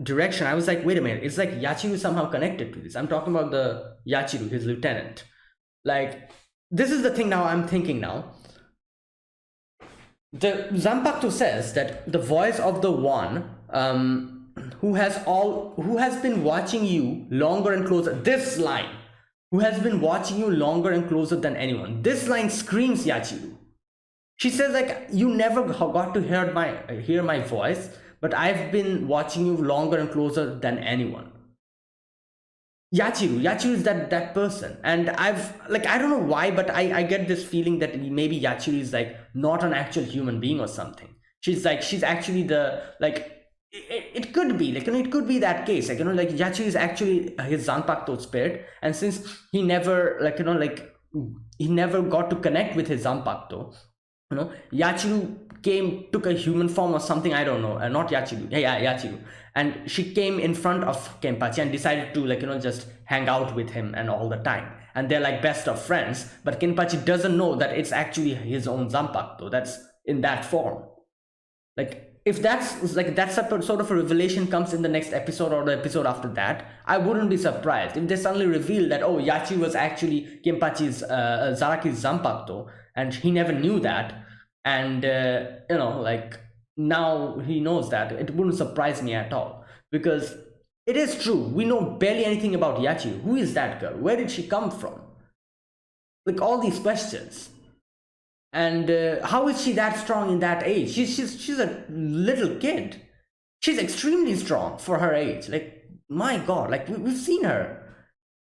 direction. I was like, wait a minute, it's like Yachiru is somehow connected to this. I'm talking about the Yachiru, his lieutenant. Like this is the thing now I'm thinking now. The Zanpakuto says that the voice of the one who has been watching you longer and closer. This line, who has been watching you longer and closer than anyone. This line screams Yachiru. She says like, you never got to hear my voice, but I've been watching you longer and closer than anyone. Yachiru is that person. And I don't know why, but I get this feeling that maybe Yachiru is like not an actual human being or something. She's actually the it could be it could be that case, Yachiru is actually his Zanpakuto spirit, and since he never he never got to connect with his Zanpakuto, Yachiru took a human form or something, I don't know, not Yachiru, yeah, Yachiru, and she came in front of Kenpachi and decided to just hang out with him and all the time, and they're like best of friends, but Kenpachi doesn't know that it's actually his own Zanpakuto that's in that form. Like if that's a sort of a revelation comes in the next episode or the episode after that, I wouldn't be surprised if they suddenly reveal that, oh, Yachi was actually Kenpachi's Zaraki's Zanpakuto, and he never knew that, and like now he knows that. It wouldn't surprise me at all, because it is true, we know barely anything about Yachi. Who is that girl? Where did she come from? Like, all these questions. And how is she that strong in that age? She's a little kid. She's extremely strong for her age. Like, my god, like we've seen her.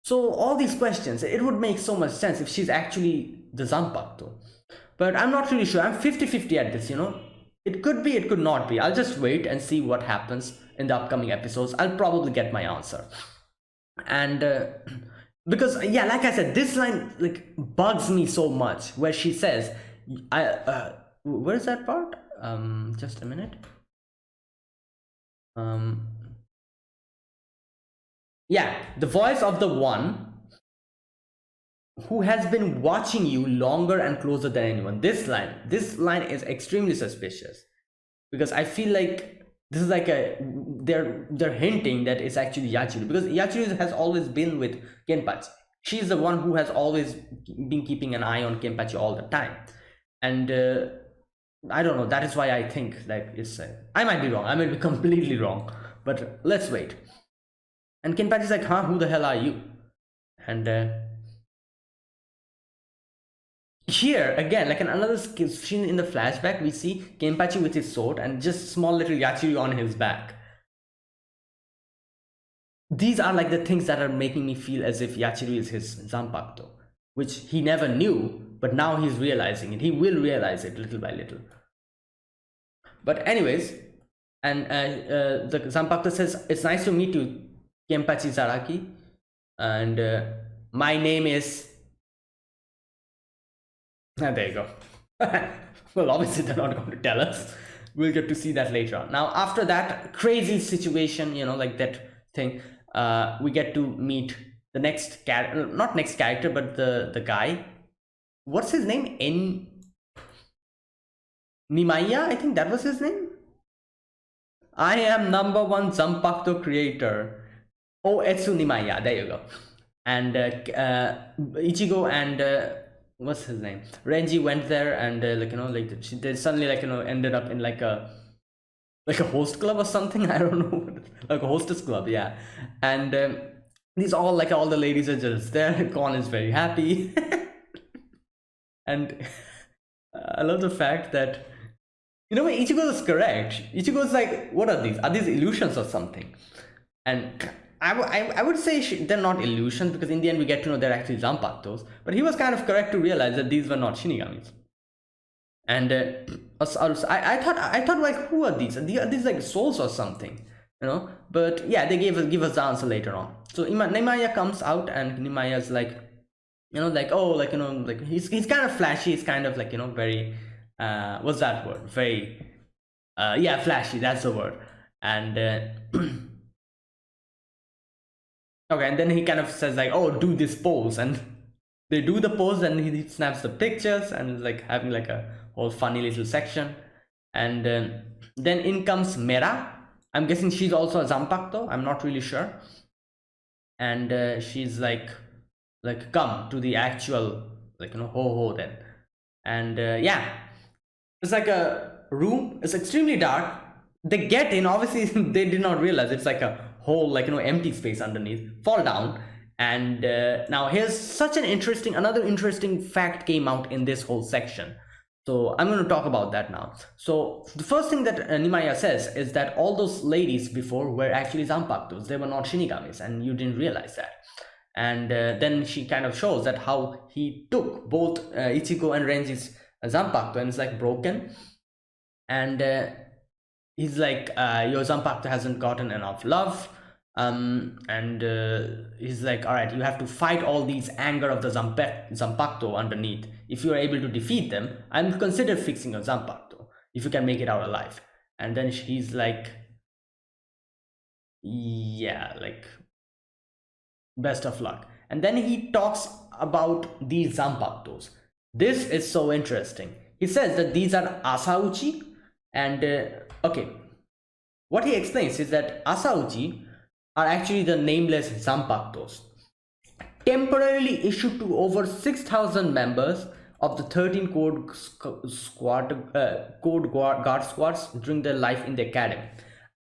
So all these questions, it would make so much sense if she's actually the Zanpakuto. But I'm not really sure. I'm 50-50 at this, It could be, it could not be. I'll just wait and see what happens in the upcoming episodes. I'll probably get my answer. And because, yeah, like I said, this line like bugs me so much, where she says, where is that part? Just a minute. Yeah, the voice of the one who has been watching you longer and closer than anyone. This line is extremely suspicious, because I feel like this is like they're hinting that it's actually Yachiru, because Yachiru has always been with Kenpachi. She's the one who has always been keeping an eye on Kenpachi all the time. And I don't know, that is why I think like it's I might be wrong, I might be completely wrong, but let's wait. And Kenpachi's like, huh, who the hell are you? And here again, like another scene in the flashback, we see Kenpachi with his sword and just small little Yachiru on his back. These are like the things that are making me feel as if Yachiru is his Zanpakuto, which he never knew, but now he's realizing it. He will realize it little by little. But anyways, and the Zanpakuto says, it's nice to meet you, Kenpachi Zaraki, and my name is... there you go. Well, obviously they're not going to tell us. We'll get to see that later on. Now, after that crazy situation, like that thing, we get to meet the next character, not next character, but the guy. What's his name? Nimaiya, I think that was his name. I am #1 Zanpakuto creator. Etsu Nimaiya, there you go. And Ichigo and what's his name? Renji went there, and they suddenly ended up in like a host club or something. I don't know, like a hostess club, yeah. And these all the ladies are just there. Kon is very happy. And I love the fact that Ichigo is correct. Ichigo is like, what are these? Are these illusions or something? And I would say they're not illusions, because in the end we get to know they're actually Zanpakutos. But he was kind of correct to realize that these were not Shinigamis. And I thought like, who are these? Are these like souls or something? But yeah, they give us the answer later on. So Nimaiya comes out, and Nimaiya's like, he's kind of flashy. He's kind of very what's that word? Very yeah, flashy. That's the word. And okay, and then he kind of says like, oh, do this pose, and they do the pose, and he snaps the pictures, and like having like a whole funny little section. And then in comes Mera. I'm guessing she's also a Zanpakuto, I'm not really sure. And she's like come to the actual ho then. And yeah, it's like a room. It's extremely dark. They get in, obviously they did not realize it's like a whole empty space underneath. Fall down. And now here's another interesting fact came out in this whole section, so I'm going to talk about that now. So the first thing that Nimaiya says is that all those ladies before were actually Zanpakutos. They were not Shinigamis, and you didn't realize that. And then she kind of shows that how he took both Ichigo and Renji's Zanpakuto, and it's like broken. And he's like, your Zanpakuto hasn't gotten enough love. And he's like, all right, you have to fight all these anger of the Zanpakuto underneath. If you are able to defeat them, I'm consider fixing your Zanpakuto if you can make it out alive. And then he's like, yeah, like, best of luck. And then he talks about these Zanpakutos. This is so interesting. He says that these are Asauchi, And okay, what he explains is that Asauchi are actually the nameless Zanpakutos, temporarily issued to over 6,000 members of the 13 code guard squads during their life in the academy.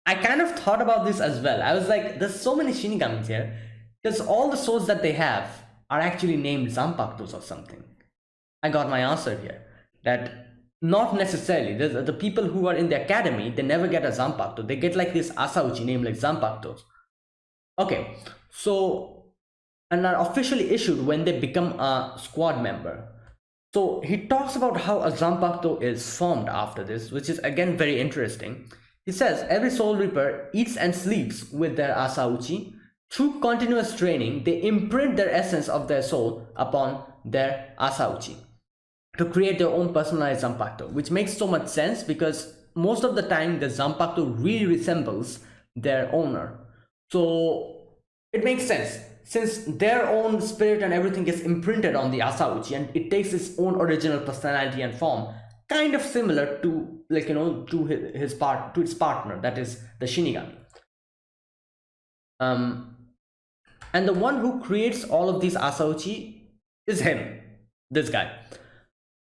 I kind of thought about this as well. I was like, there's so many Shinigamis here, because all the swords that they have are actually named Zanpakutos or something. I got my answer here. That not necessarily. The people who are in the academy, they never get a Zanpakuto. They get like this Asauchi named like Zanpakutos. Okay, so, and are officially issued when they become a squad member. So he talks about how a Zanpakuto is formed after this, which is again very interesting. He says every Soul Reaper eats and sleeps with their Asauchi. Through continuous training, they imprint their essence of their soul upon their Asauchi to create their own personalized Zanpakuto, which makes so much sense because most of the time the Zanpakuto really resembles their owner. So it makes sense since their own spirit and everything gets imprinted on the Asauchi and it takes its own original personality and form, kind of similar to, like, to his part, to its partner, that is the Shinigami. And the one who creates all of these Asauchi is him, this guy.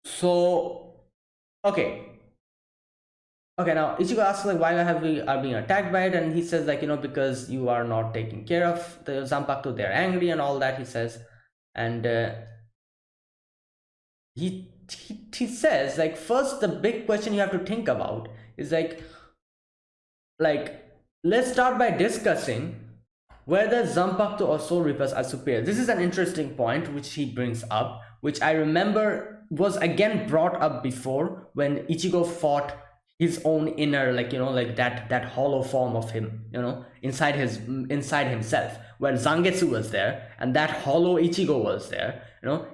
So, okay. Okay, now Ichigo asks like, why have we are being attacked by it, and he says like, because you are not taking care of the Zanpakuto, they're angry and all that, he says. And he says like, first the big question you have to think about is like let's start by discussing whether Zanpakuto or Soul Reapers are superior. This is an interesting point which he brings up, which I remember was again brought up before when Ichigo fought his own inner, like that hollow form of him, inside himself, where Zangetsu was there and that hollow Ichigo was there.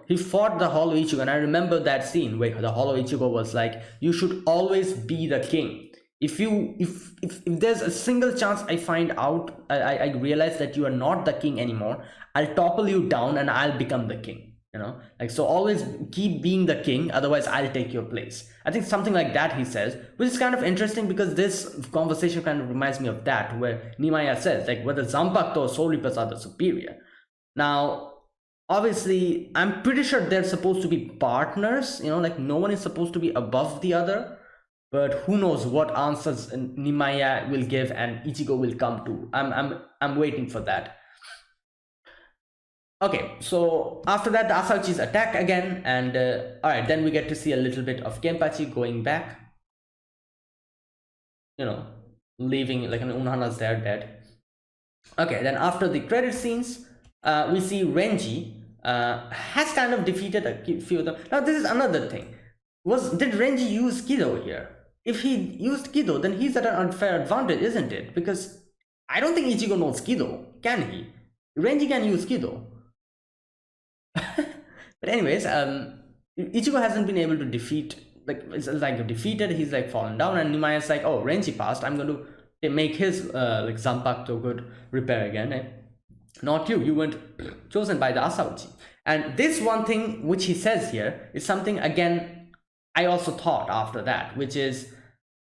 He fought the hollow Ichigo, and I remember that scene where the hollow Ichigo was like, you should always be the king. If there's a single chance I find out, I realize that you are not the king anymore, I'll topple you down and I'll become the king. So always keep being the king, otherwise I'll take your place. I think something like that he says, which is kind of interesting because this conversation kind of reminds me of that, where Nimaya says like whether Zanpakuto or Soul Reapers are the superior. Now, obviously, I'm pretty sure they're supposed to be partners, like no one is supposed to be above the other. But who knows what answers Nimaya will give and Ichigo will come to. I'm waiting for that. Okay, so after that the Asauchis attack again, and alright, then we get to see a little bit of Kenpachi going back. Leaving, like, Unohana's there dead. Okay, then after the credit scenes, we see Renji has kind of defeated a few of them. Now this is another thing. Did Renji use Kido here? If he used Kido, then he's at an unfair advantage, isn't it? Because I don't think Ichigo knows Kido, can he? Renji can use Kido. But anyways, Ichigo hasn't been able to defeat, it's like defeated, he's like fallen down, and Nimaya's like, oh, Renji passed, I'm going to make his Zanpakuto good repair again. Eh? Not you, you weren't chosen by the Asauchi. And this one thing which he says here is something, again, I also thought after that, which is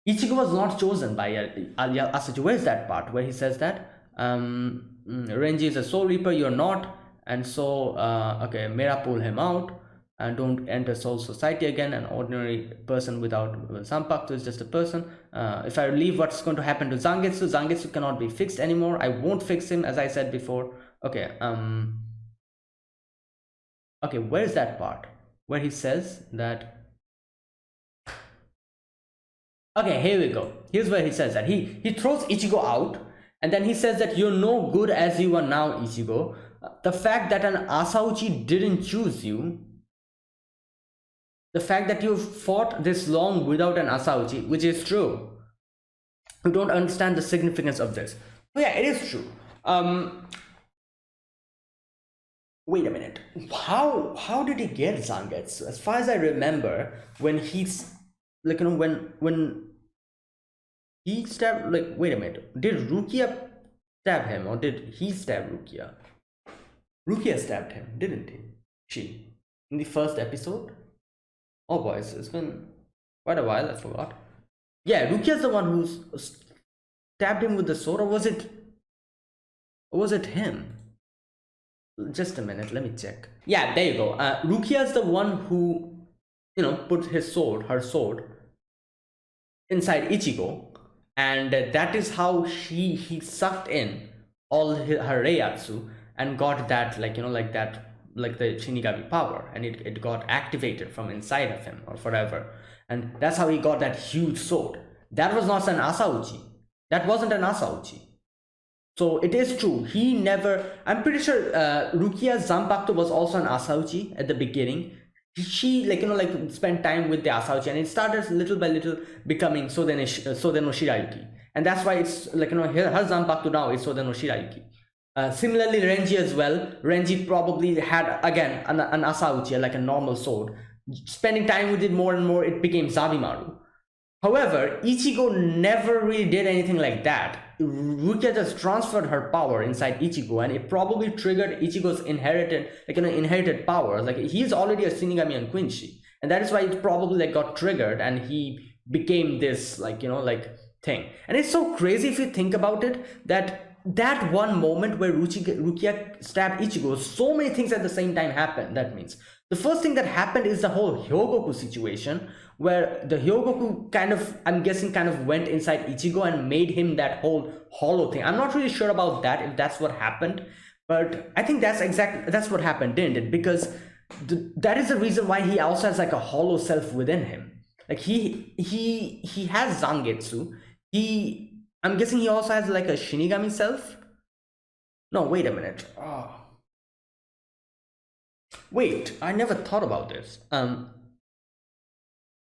Ichigo was not chosen by Asauchi. Where is that part where he says that? Renji is a Soul Reaper, you're not. And so, okay, Mera pull him out and don't enter Soul Society again. An ordinary person without Zanpakuto is just a person. If I leave, what's going to happen to Zangetsu? Zangetsu cannot be fixed anymore. I won't fix him, as I said before. Okay, okay, where is that part where he says that? Okay, here we go. Here's where he says that he throws Ichigo out, and then he says that you're no good as you are now, Ichigo. The fact that an Asauchi didn't choose you, the fact that you fought this long without an Asauchi, which is true, you don't understand the significance of this. But yeah, it is true. Wait a minute. How did he get Zangetsu? As far as I remember, when he's like, when he stabbed, like, wait a minute, did Rukia stab him or did he stab Rukia? Rukia stabbed him, didn't he? She, in the first episode? Oh boy, it's been quite a while, I forgot. Yeah, Rukia's the one who stabbed him with the sword, or was it him? Just a minute, let me check. Yeah, there you go. Rukia's the one who, put her sword inside Ichigo, and that is how he sucked in all her Reiatsu and got that, like that, like the Shinigami power, and it got activated from inside of him or forever, and that's how he got that huge sword. That was not an Asauchi. That wasn't an Asauchi. So it is true. He never. I'm pretty sure Rukia Zanpakuto was also an Asauchi at the beginning. She like spent time with the Asauchi, and it started little by little becoming Soden no Shirayuki, and that's why it's her Zanpakuto now is Soden no Shirayuki. Similarly, Renji as well. Renji probably had again an Asauchi, like a normal sword. Spending time with it more and more, it became Zabimaru. However, Ichigo never really did anything like that. Rukia just transferred her power inside Ichigo, and it probably triggered Ichigo's inherited power. Like he's already a Shinigami and Quincy, and that is why it probably like got triggered, and he became this thing. And it's so crazy if you think about it, that one moment where Rukia stabbed Ichigo, so many things at the same time happened. That means the first thing that happened is the whole Hyogoku situation, where the Hyogoku I'm guessing went inside Ichigo and made him that whole hollow thing. I'm not really sure about that, if that's what happened, but I think that's what happened, didn't it? Because that is the reason why he also has like a hollow self within him. Like he has Zangetsu. I'm guessing he also has like a Shinigami self. No, wait a minute. Oh. Wait, I never thought about this.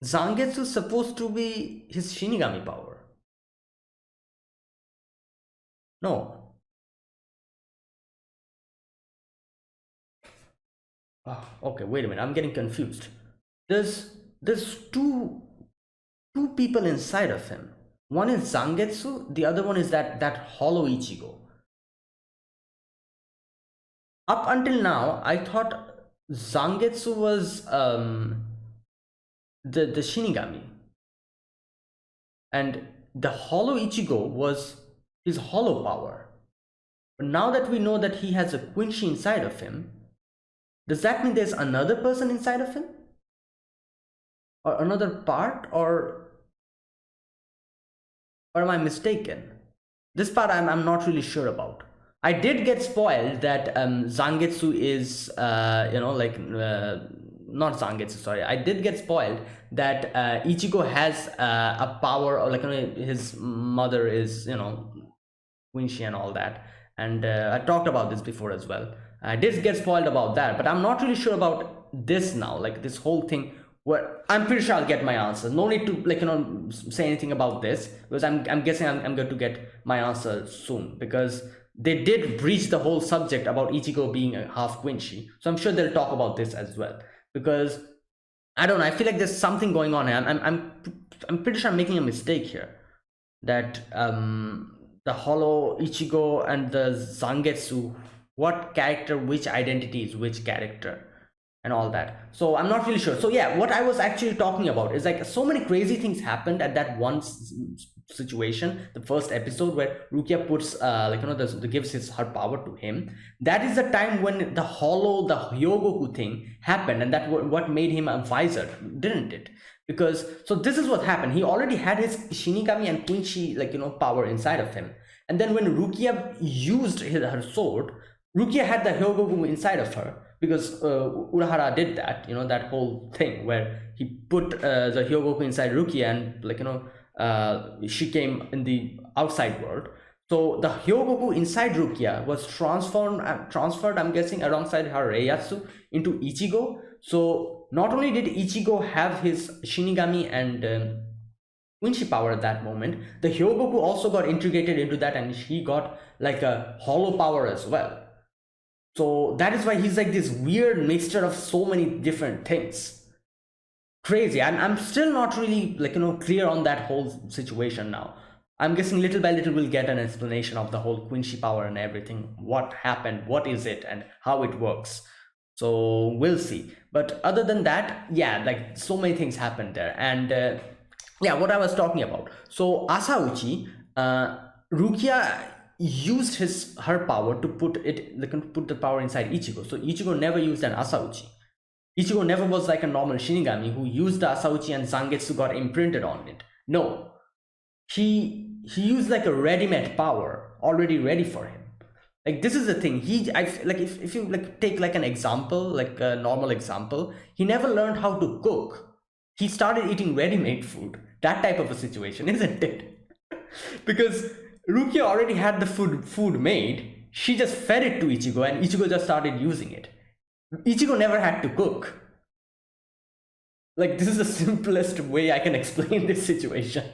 Zangetsu is supposed to be his Shinigami power. No. Oh, okay, wait a minute. I'm getting confused. There's two people inside of him. One is Zangetsu, the other one is that hollow Ichigo. Up until now, I thought Zangetsu was the Shinigami, and the hollow Ichigo was his hollow power. But now that we know that he has a Quincy inside of him, does that mean there's another person inside of him? Or another part? Or am I mistaken? This part I'm not really sure about. I did get spoiled that Zangetsu is, not Zangetsu, sorry. I did get spoiled that Ichigo has a power, or his mother is, Quincy and all that. And I talked about this before as well. I did get spoiled about that, but I'm not really sure about this now, like this whole thing. Where I'm pretty sure I'll get my answer. No need to say anything about this, because I'm guessing I'm going to get my answer soon, because they did breach the whole subject about Ichigo being a half Quincy. So I'm sure they'll talk about this as well, because I don't know, I feel like there's something going on here. I'm pretty sure I'm making a mistake here, that the hollow Ichigo and the Zangetsu, what character, which identity is which character, and all that. So I'm not really sure. So yeah, what I was actually talking about is like so many crazy things happened at that one situation, the first episode, where Rukia puts gives her power to him. That is the time when the Hyogoku thing happened, and that what made him a visor, didn't it? Because so this is what happened. He already had his Shinigami and Quincy power inside of him, and then when Rukia used her sword, Rukia had the Hyogoku inside of her, because Urahara did that, that whole thing where he put the Hyogoku inside Rukia, and she came in the outside world. So the Hyogoku inside Rukia was transferred, I'm guessing, alongside her Reiyatsu into Ichigo. So not only did Ichigo have his Shinigami and Quincy power at that moment, the Hyogoku also got integrated into that, and he got like a hollow power as well. So that is why he's like this weird mixture of so many different things. Crazy. I'm still not really clear on that whole situation now. I'm guessing little by little we'll get an explanation of the whole Quincy power and everything. What happened, what is it, and how it works. So we'll see. But other than that, yeah, like so many things happened there. And Yeah, what I was talking about. So Asauchi, Rukia used her power to put the power inside Ichigo. So Ichigo never used an Asauchi. Ichigo never was like a normal Shinigami who used the Asauchi and Zangetsu got imprinted on it. No, he used like a ready-made power already ready for him. Like this is the thing. Like if you like take like an example, like a normal example, he never learned how to cook. He started eating ready-made food. That type of a situation, isn't it? Because Rukia already had the food made. She just fed it to Ichigo and Ichigo just started using it. Ichigo never had to cook. Like this is the simplest way I can explain this situation.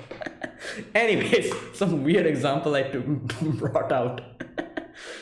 Anyways, some weird example I took brought out.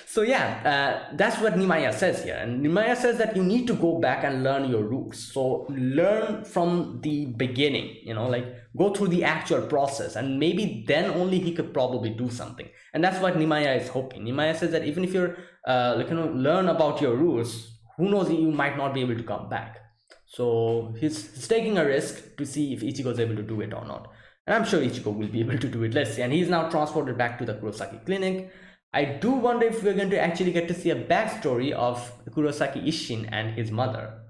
So yeah, that's what Nimaya says here, and Nimaya says that you need to go back and learn your roots. So learn from the beginning, like go through the actual process, and maybe then only he could probably do something. And that's what Nimaya is hoping. Nimaya says that even if you're learn about your roots, who knows, you might not be able to come back. So he's taking a risk to see if Ichigo is able to do it or not. And I'm sure Ichigo will be able to do it. Let's see. And he's now transported back to the Kurosaki clinic. I do wonder if we're going to actually get to see a backstory of Kurosaki Isshin and his mother.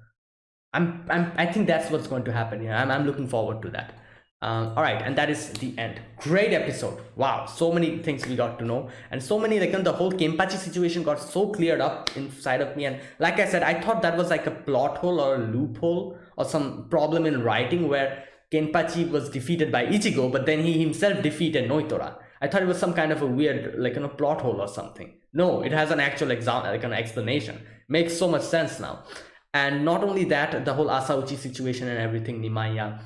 I think that's what's going to happen here. I'm looking forward to that. All right, and that is the end. Great episode. Wow, so many things we got to know, and so many, like, the whole Kenpachi situation got so cleared up inside of me. And like I said, I thought that was like a plot hole or a loophole or some problem in writing where Kenpachi was defeated by Ichigo, but then he himself defeated Noitora. I thought it was some kind of a weird, like, plot hole or something. No, it has an actual like an explanation. Makes so much sense now. And not only that, the whole Asauchi situation and everything, Nimaya,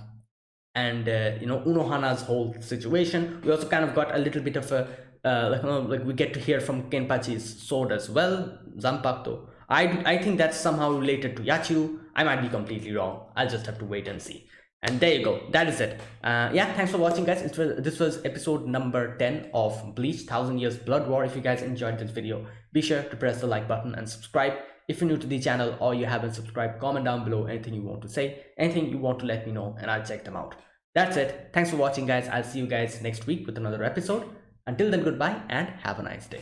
and Unohana's whole situation. We also kind of got a little bit of a like we get to hear from Kenpachi's sword as well, Zanpakuto. I think that's somehow related to Yachiru. I might be completely wrong. I'll just have to wait and see. And there you go. That is it. Yeah, thanks for watching, guys. This was episode number 10 of Bleach 1000 Years Blood War. If you guys enjoyed this video, be sure to press the like button and subscribe. If you're new to the channel or you haven't subscribed, comment down below anything you want to say, anything you want to let me know, and I'll check them out. That's it. Thanks for watching, guys. I'll see you guys next week with another episode. Until then, goodbye and have a nice day.